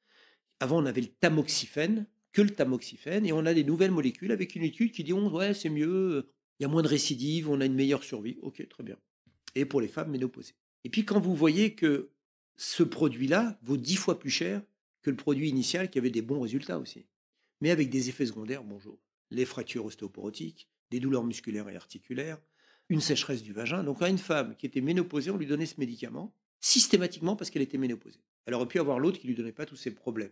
Avant, on avait le tamoxifène, que le tamoxifène, et on a des nouvelles molécules avec une étude qui dit ouais, c'est mieux, il y a moins de récidives, on a une meilleure survie. Ok, très bien. Et pour les femmes ménopausées. Et puis quand vous voyez que ce produit-là vaut 10 fois plus cher que le produit initial qui avait des bons résultats aussi, mais avec des effets secondaires, bonjour, les fractures ostéoporotiques, des douleurs musculaires et articulaires, une sécheresse du vagin. Donc à une femme qui était ménopausée, on lui donnait ce médicament systématiquement parce qu'elle était ménopausée. Elle aurait pu avoir l'autre qui lui donnait pas tous ces problèmes.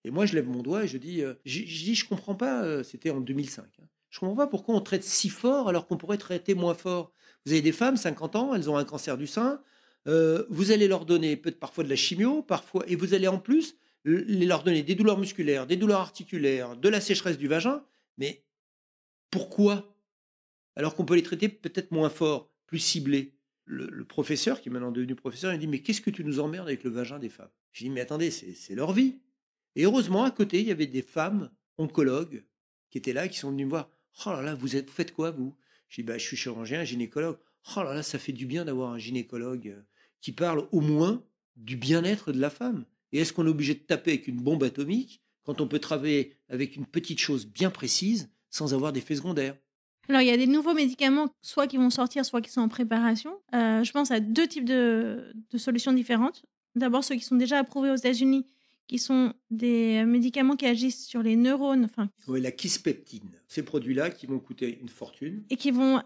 Et moi, je lève mon doigt et je dis, je comprends pas, c'était en 2005, hein, je comprends pas pourquoi on traite si fort alors qu'on pourrait traiter moins fort. Vous avez des femmes, 50 ans, elles ont un cancer du sein, vous allez leur donner peut-être parfois de la chimio, parfois, et vous allez en plus leur donner des douleurs musculaires, des douleurs articulaires, de la sécheresse du vagin, mais pourquoi? Alors qu'on peut les traiter peut-être moins fort, plus ciblés. Le professeur, qui est maintenant devenu professeur, il dit, mais qu'est-ce que tu nous emmerdes avec le vagin des femmes? Je dis, mais attendez, c'est leur vie. Et heureusement, à côté, il y avait des femmes oncologues qui étaient là, qui sont venues me voir. Oh là là, vous faites quoi, vous? Je dis, je suis chirurgien, gynécologue. Oh là là, ça fait du bien d'avoir un gynécologue qui parle au moins du bien-être de la femme. Et est-ce qu'on est obligé de taper avec une bombe atomique quand on peut travailler avec une petite chose bien précise sans avoir d'effets secondaires? Alors, il y a des nouveaux médicaments, soit qui vont sortir, soit qui sont en préparation. Je pense à 2 types de solutions différentes. D'abord, ceux qui sont déjà approuvés aux États-Unis, qui sont des médicaments qui agissent sur les neurones. Oui, la kispeptine. Ces produits-là qui vont coûter une fortune. Et qui vont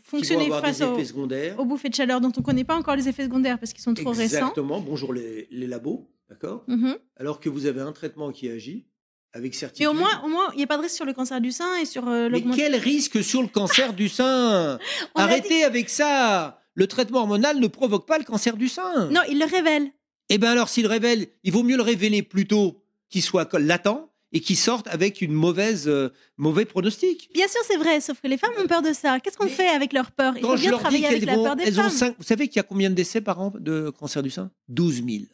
fonctionner face aux bouffées de chaleur dont on ne connaît pas encore les effets secondaires parce qu'ils sont trop récents. Exactement. Bonjour les labos, d'accord. Alors que vous avez un traitement qui agit avec certitude. Et au moins, il n'y a pas de risque sur le cancer du sein et sur Mais quel risque sur le cancer du sein? Arrêtez avec ça. Le traitement hormonal ne provoque pas le cancer du sein. Non, il le révèle. Eh bien alors, s'il révèle, il vaut mieux le révéler plutôt qu'il soit latent et qu'il sorte avec une mauvais pronostic. Bien sûr, c'est vrai, sauf que les femmes ont peur de ça. Qu'est-ce qu'on fait avec leur peur? Il faut bien travailler avec la peur des femmes. Vous savez qu'il y a combien de décès par an de cancer du sein? 12 000.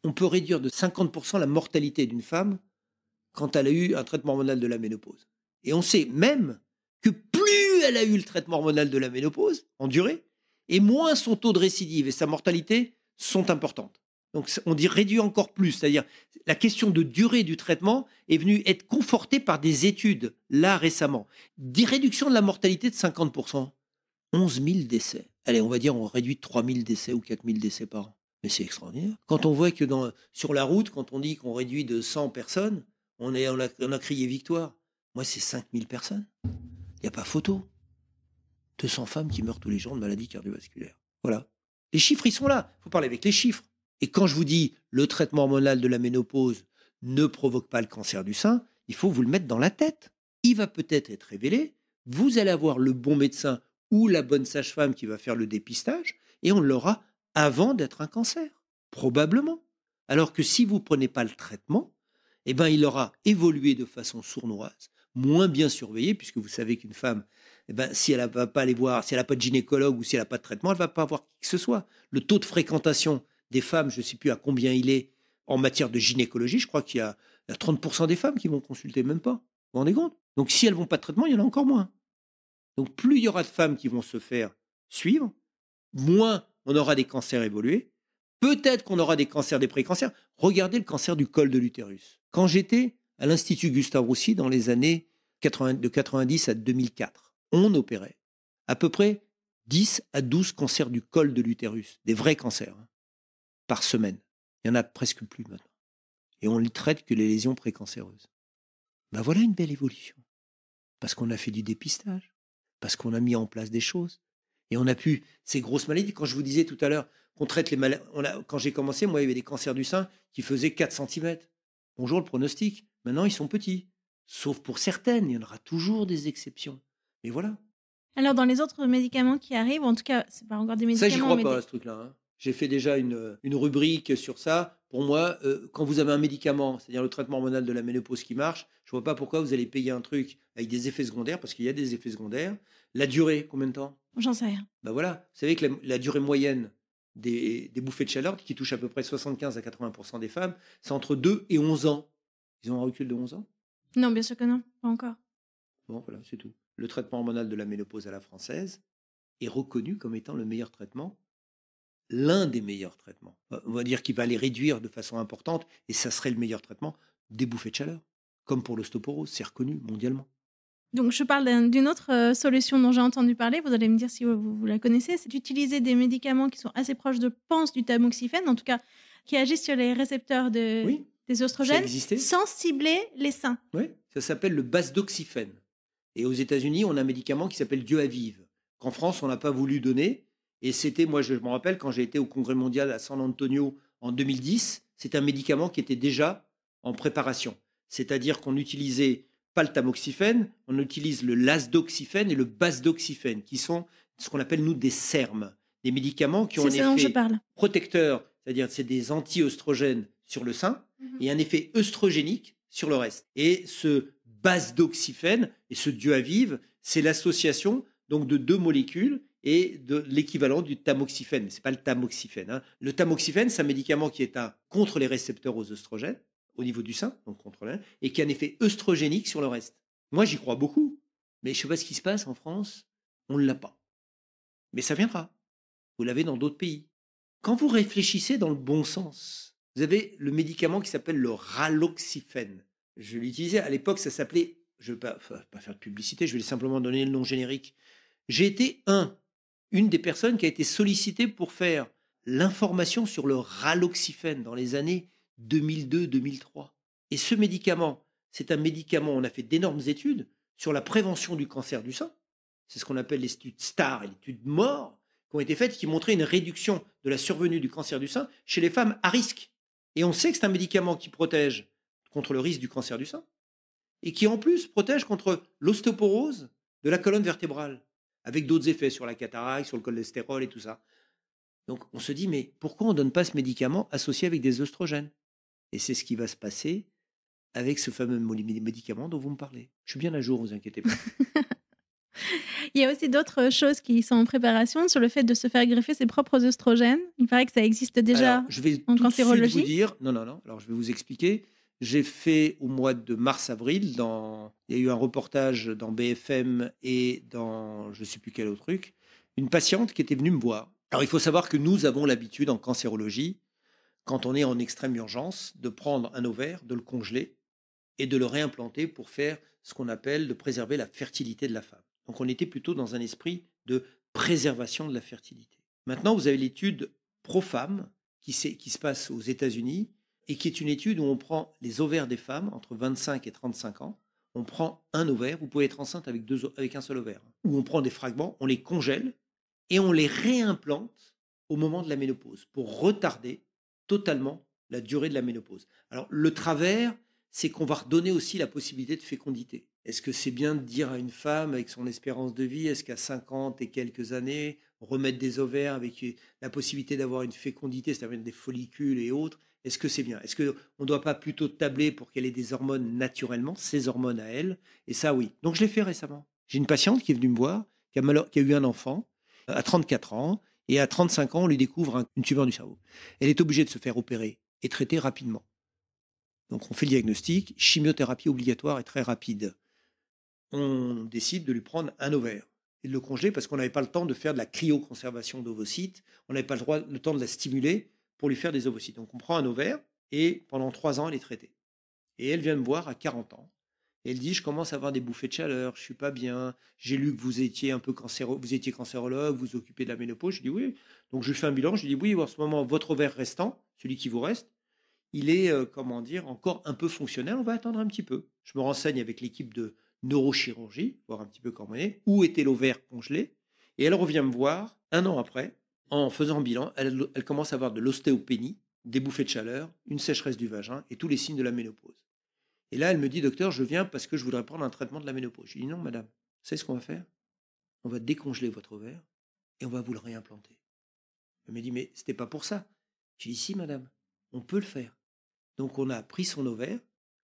On peut réduire de 50% la mortalité d'une femme quand elle a eu un traitement hormonal de la ménopause. Et on sait même que plus elle a eu le traitement hormonal de la ménopause, en durée, et moins son taux de récidive et sa mortalité sont importantes. Donc on dit réduire encore plus, c'est-à-dire la question de durée du traitement est venue être confortée par des études, là récemment. Des réductions de la mortalité de 50%, 11 000 décès. Allez, on va dire on réduit de 3 000 décès ou 4 000 décès par an. Mais c'est extraordinaire. Quand on voit que sur la route, quand on dit qu'on réduit de 100 personnes, on a crié victoire. Moi, c'est 5 000 personnes. Il n'y a pas photo. 200 femmes qui meurent tous les jours de maladies cardiovasculaires. Voilà. Les chiffres, ils sont là. Il faut parler avec les chiffres. Et quand je vous dis le traitement hormonal de la ménopause ne provoque pas le cancer du sein, il faut vous le mettre dans la tête. Il va peut-être être révélé. Vous allez avoir le bon médecin ou la bonne sage-femme qui va faire le dépistage et on l'aura avant d'être un cancer. Probablement. Alors que si vous ne prenez pas le traitement, eh ben, il aura évolué de façon sournoise, moins bien surveillée, puisque vous savez qu'une femme, eh ben, si elle ne va pas aller voir, si elle n'a pas de gynécologue ou si elle n'a pas de traitement, elle ne va pas voir qui que ce soit. Le taux de fréquentation des femmes, je ne sais plus à combien il est en matière de gynécologie, je crois qu'il y a 30% des femmes qui vont consulter, même pas. Vous vous rendez compte? Donc si elles ne vont pas de traitement, il y en a encore moins. Donc plus il y aura de femmes qui vont se faire suivre, moins on aura des cancers évolués. Peut-être qu'on aura des cancers, des précancers. Regardez le cancer du col de l'utérus. Quand j'étais à l'Institut Gustave Roussy dans les années de 90 à 2004, on opérait à peu près 10 à 12 cancers du col de l'utérus, des vrais cancers, par semaine. Il n'y en a presque plus maintenant. Et on ne traite que les lésions précancéreuses. Ben voilà une belle évolution. Parce qu'on a fait du dépistage, parce qu'on a mis en place des choses. Et on a pu, ces grosses maladies, quand je vous disais tout à l'heure qu'on traite les maladies, quand j'ai commencé, moi, il y avait des cancers du sein qui faisaient 4 cm. Bonjour le pronostic. Maintenant, ils sont petits. Sauf pour certaines, il y en aura toujours des exceptions. Mais voilà. Alors, dans les autres médicaments qui arrivent, en tout cas, c'est pas encore des médicaments. Ça, j'y crois pas, ce truc-là. Hein. J'ai fait déjà une rubrique sur ça. Pour moi, quand vous avez un médicament, c'est-à-dire le traitement hormonal de la ménopause qui marche, je ne vois pas pourquoi vous allez payer un truc avec des effets secondaires, parce qu'il y a des effets secondaires. La durée, combien de temps? J'en sais rien. Ben voilà, vous savez que la durée moyenne des bouffées de chaleur, qui touche à peu près 75 à 80% des femmes, c'est entre 2 et 11 ans. Ils ont un recul de 11 ans? Non, bien sûr que non, pas encore. Bon, voilà, c'est tout. Le traitement hormonal de la ménopause à la française est reconnu comme étant le meilleur traitement, l'un des meilleurs traitements. On va dire qu'il va les réduire de façon importante, et ça serait le meilleur traitement des bouffées de chaleur. Comme pour l'ostéoporose, c'est reconnu mondialement. Donc, je parle d'une autre solution dont j'ai entendu parler. Vous allez me dire si vous la connaissez. C'est d'utiliser des médicaments qui sont assez proches, je pense, du tamoxifène, en tout cas, qui agissent sur les récepteurs des oestrogènes, sans cibler les seins. Oui, ça s'appelle le basdoxifène. Et aux États-Unis, on a un médicament qui s'appelle Dioavive, qu'en France, on n'a pas voulu donner. Et c'était, moi, je me rappelle, quand j'ai été au Congrès mondial à San Antonio en 2010, c'est un médicament qui était déjà en préparation. C'est-à-dire qu'on n'utilisait pas le tamoxifène, on utilise le lasdoxifène et le basdoxifène, qui sont ce qu'on appelle, nous, des SERM, des médicaments qui ont un effet protecteur, c'est-à-dire c'est des anti-œstrogènes sur le sein, et un effet œstrogénique sur le reste. Et ce basdoxifène et ce Dioavive, c'est l'association donc de deux molécules et de l'équivalent du tamoxifène. Mais ce n'est pas le tamoxifène. Hein. Le tamoxifène, c'est un médicament qui est contre les récepteurs aux œstrogènes, au niveau du sein, donc contre l'un, et qui a un effet œstrogénique sur le reste. Moi, j'y crois beaucoup, mais je ne sais pas ce qui se passe en France, on ne l'a pas. Mais ça viendra. Vous l'avez dans d'autres pays. Quand vous réfléchissez dans le bon sens, vous avez le médicament qui s'appelle le raloxifène. Je l'utilisais à l'époque, ça s'appelait, je ne vais pas faire de publicité, je vais simplement donner le nom générique. J'ai été une des personnes qui a été sollicitée pour faire l'information sur le raloxifène dans les années 2002-2003. Et ce médicament, c'est un médicament, on a fait d'énormes études sur la prévention du cancer du sein. C'est ce qu'on appelle les études STAR et l'étude MORE qui ont été faites, qui montraient une réduction de la survenue du cancer du sein chez les femmes à risque. Et on sait que c'est un médicament qui protège contre le risque du cancer du sein et qui en plus protège contre l'ostéoporose de la colonne vertébrale, avec d'autres effets sur la cataracte, sur le cholestérol et tout ça. Donc on se dit, mais pourquoi on ne donne pas ce médicament associé avec des œstrogènes? Et c'est ce qui va se passer avec ce fameux médicament dont vous me parlez. Je suis bien à jour, ne vous inquiétez pas. Il y a aussi d'autres choses qui sont en préparation sur le fait de se faire greffer ses propres œstrogènes. Il paraît que ça existe déjà. Alors, je vais en tout cancérologie. de suite vous dire, non, alors je vais vous expliquer. J'ai fait au mois de mars-avril, il y a eu un reportage dans BFM et dans je ne sais plus quel autre truc, une patiente qui était venue me voir. Alors il faut savoir que nous avons l'habitude en cancérologie, quand on est en extrême urgence, de prendre un ovaire, de le congeler et de le réimplanter pour faire ce qu'on appelle de préserver la fertilité de la femme. Donc on était plutôt dans un esprit de préservation de la fertilité. Maintenant, vous avez l'étude ProFemme qui se passe aux États-Unis et qui est une étude où on prend les ovaires des femmes entre 25 et 35 ans. On prend un ovaire, vous pouvez être enceinte avec un seul ovaire, où on prend des fragments, on les congèle et on les réimplante au moment de la ménopause pour retarder totalement la durée de la ménopause. Alors le travers, c'est qu'on va redonner aussi la possibilité de fécondité. Est-ce que c'est bien de dire à une femme avec son espérance de vie, est-ce qu'à 50 et quelques années, remettre des ovaires avec la possibilité d'avoir une fécondité, c'est-à-dire des follicules et autres, est-ce que c'est bien? Est-ce qu'on ne doit pas plutôt tabler pour qu'elle ait des hormones naturellement, ses hormones à elle? Et ça, oui. Donc je l'ai fait récemment. J'ai une patiente qui est venue me voir, qui a eu un enfant à 34 ans, et à 35 ans, on lui découvre une tumeur du cerveau. Elle est obligée de se faire opérer et traiter rapidement. Donc on fait le diagnostic, chimiothérapie obligatoire et très rapide. On décide de lui prendre un ovaire et de le congeler parce qu'on n'avait pas le temps de faire de la cryoconservation d'ovocytes, on n'avait pas le temps de la stimuler pour lui faire des ovocytes. Donc on prend un ovaire et pendant 3 ans, elle est traitée. Et elle vient me voir à 40 ans. Et elle dit, je commence à avoir des bouffées de chaleur, je ne suis pas bien, j'ai lu que vous étiez un peu cancérologue, vous occupez de la ménopause. Je dis oui. Donc je lui fais un bilan, je lui dis oui, en ce moment, votre ovaire restant, celui qui vous reste, il est, encore un peu fonctionnel, on va attendre un petit peu. Je me renseigne avec l'équipe de neurochirurgie, voir un petit peu comment elle est, où était l'ovaire congelé, et elle revient me voir 1 an après, en faisant un bilan, elle commence à avoir de l'ostéopénie, des bouffées de chaleur, une sécheresse du vagin et tous les signes de la ménopause. Et là, elle me dit, docteur, je viens parce que je voudrais prendre un traitement de la ménopause. Je lui dis, non, madame, vous savez ce qu'on va faire? On va décongeler votre ovaire et on va vous le réimplanter. Elle me dit, mais c'était pas pour ça. J'ai dit, si, madame, on peut le faire. Donc on a pris son ovaire,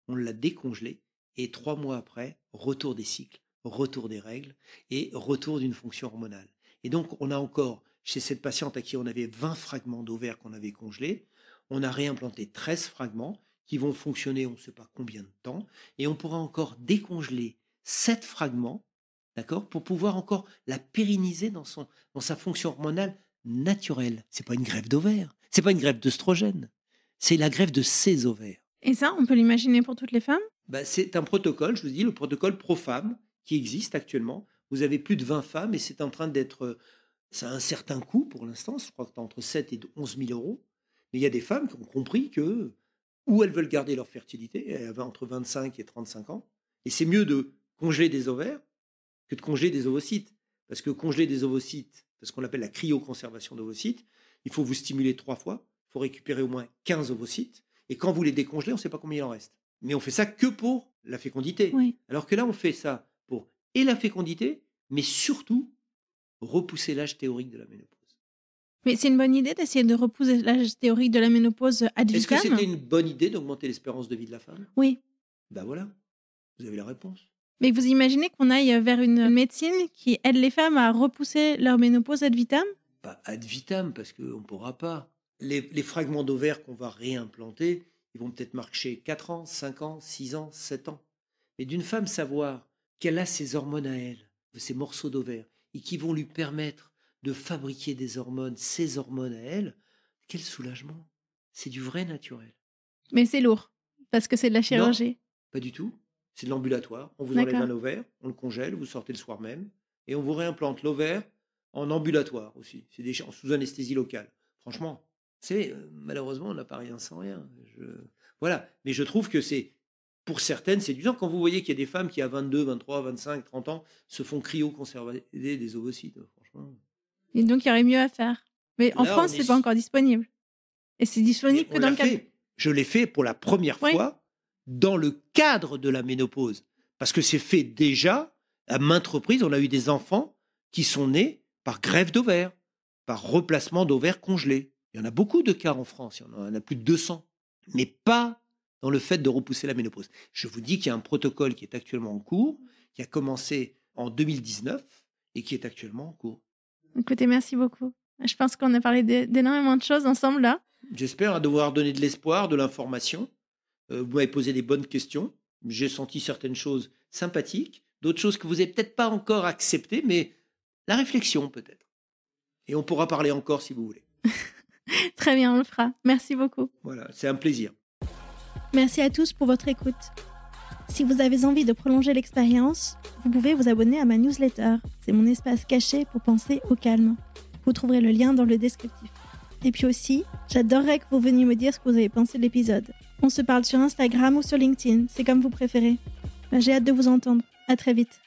on l'a décongelé, et 3 mois après, retour des cycles, retour des règles, et retour d'une fonction hormonale. Et donc, on a encore, chez cette patiente à qui on avait 20 fragments d'ovaires qu'on avait congelés, on a réimplanté 13 fragments qui vont fonctionner on ne sait pas combien de temps, et on pourra encore décongeler 7 fragments, d'accord, pour pouvoir encore la pérenniser dans sa fonction hormonale naturelle. Ce n'est pas une greffe d'ovaires, ce n'est pas une greffe d'œstrogène, c'est la greffe de ces ovaires. Et ça, on peut l'imaginer pour toutes les femmes ? C'est un protocole, je vous dis, le protocole pro-femme qui existe actuellement. Vous avez plus de 20 femmes et c'est en train d'être... Ça a un certain coût pour l'instant, je crois que c'est entre 7 et 11 000 euros. Mais il y a des femmes qui ont compris que ou elles veulent garder leur fertilité, elles avaient entre 25 et 35 ans, et c'est mieux de congeler des ovaires que de congeler des ovocytes. Parce que congeler des ovocytes, c'est ce qu'on appelle la cryoconservation d'ovocytes, il faut vous stimuler 3 fois, il faut récupérer au moins 15 ovocytes, et quand vous les décongelez, on ne sait pas combien il en reste. Mais on fait ça que pour la fécondité. Oui. Alors que là, on fait ça pour et la fécondité, mais surtout repousser l'âge théorique de la ménopause. Mais c'est une bonne idée d'essayer de repousser l'âge théorique de la ménopause ad vitam. Est-ce que c'était une bonne idée d'augmenter l'espérance de vie de la femme ? Oui. Ben voilà, vous avez la réponse. Mais vous imaginez qu'on aille vers une médecine qui aide les femmes à repousser leur ménopause ad vitam ? Pas ad vitam, parce qu'on ne pourra pas. Les fragments d'ovaires qu'on va réimplanter, ils vont peut-être marcher 4 ans, 5 ans, 6 ans, 7 ans. Mais d'une femme savoir qu'elle a ses hormones à elle, ces morceaux d'ovaires, et qui vont lui permettre de fabriquer des hormones, ces hormones à elle, quel soulagement. C'est du vrai naturel. Mais c'est lourd, parce que c'est de la chirurgie. Non, pas du tout. C'est de l'ambulatoire. On vous enlève un ovaire, on le congèle, vous sortez le soir même, et on vous réimplante l'ovaire en ambulatoire aussi. C'est sous anesthésie locale. Franchement, malheureusement, on n'a pas rien sans rien. Voilà. Mais je trouve que pour certaines, c'est du temps. Quand vous voyez qu'il y a des femmes qui, à 22, 23, 25, 30 ans, se font cryoconserver des ovocytes, franchement. Et donc, il y aurait mieux à faire. Mais là, en France, c'est pas encore disponible. Et c'est disponible que dans le cadre... Je l'ai fait pour la première fois dans le cadre de la ménopause. Parce que c'est fait déjà, à maintes reprises, on a eu des enfants qui sont nés par greffe d'ovaires, par replacement d'ovaires congelés. Il y en a beaucoup de cas en France, il y en a plus de 200. Mais pas dans le fait de repousser la ménopause. Je vous dis qu'il y a un protocole qui est actuellement en cours, qui a commencé en 2019 et qui est actuellement en cours. Écoutez, merci beaucoup. Je pense qu'on a parlé d'énormément de choses ensemble là. J'espère devoir donner de l'espoir, de l'information. Vous m'avez posé des bonnes questions. J'ai senti certaines choses sympathiques, d'autres choses que vous n'avez peut-être pas encore acceptées, mais la réflexion peut-être. Et on pourra parler encore si vous voulez. Très bien, on le fera. Merci beaucoup. Voilà, c'est un plaisir. Merci à tous pour votre écoute. Si vous avez envie de prolonger l'expérience, vous pouvez vous abonner à ma newsletter. C'est mon espace caché pour penser au calme. Vous trouverez le lien dans le descriptif. Et puis aussi, j'adorerais que vous veniez me dire ce que vous avez pensé de l'épisode. On se parle sur Instagram ou sur LinkedIn, c'est comme vous préférez. J'ai hâte de vous entendre. À très vite.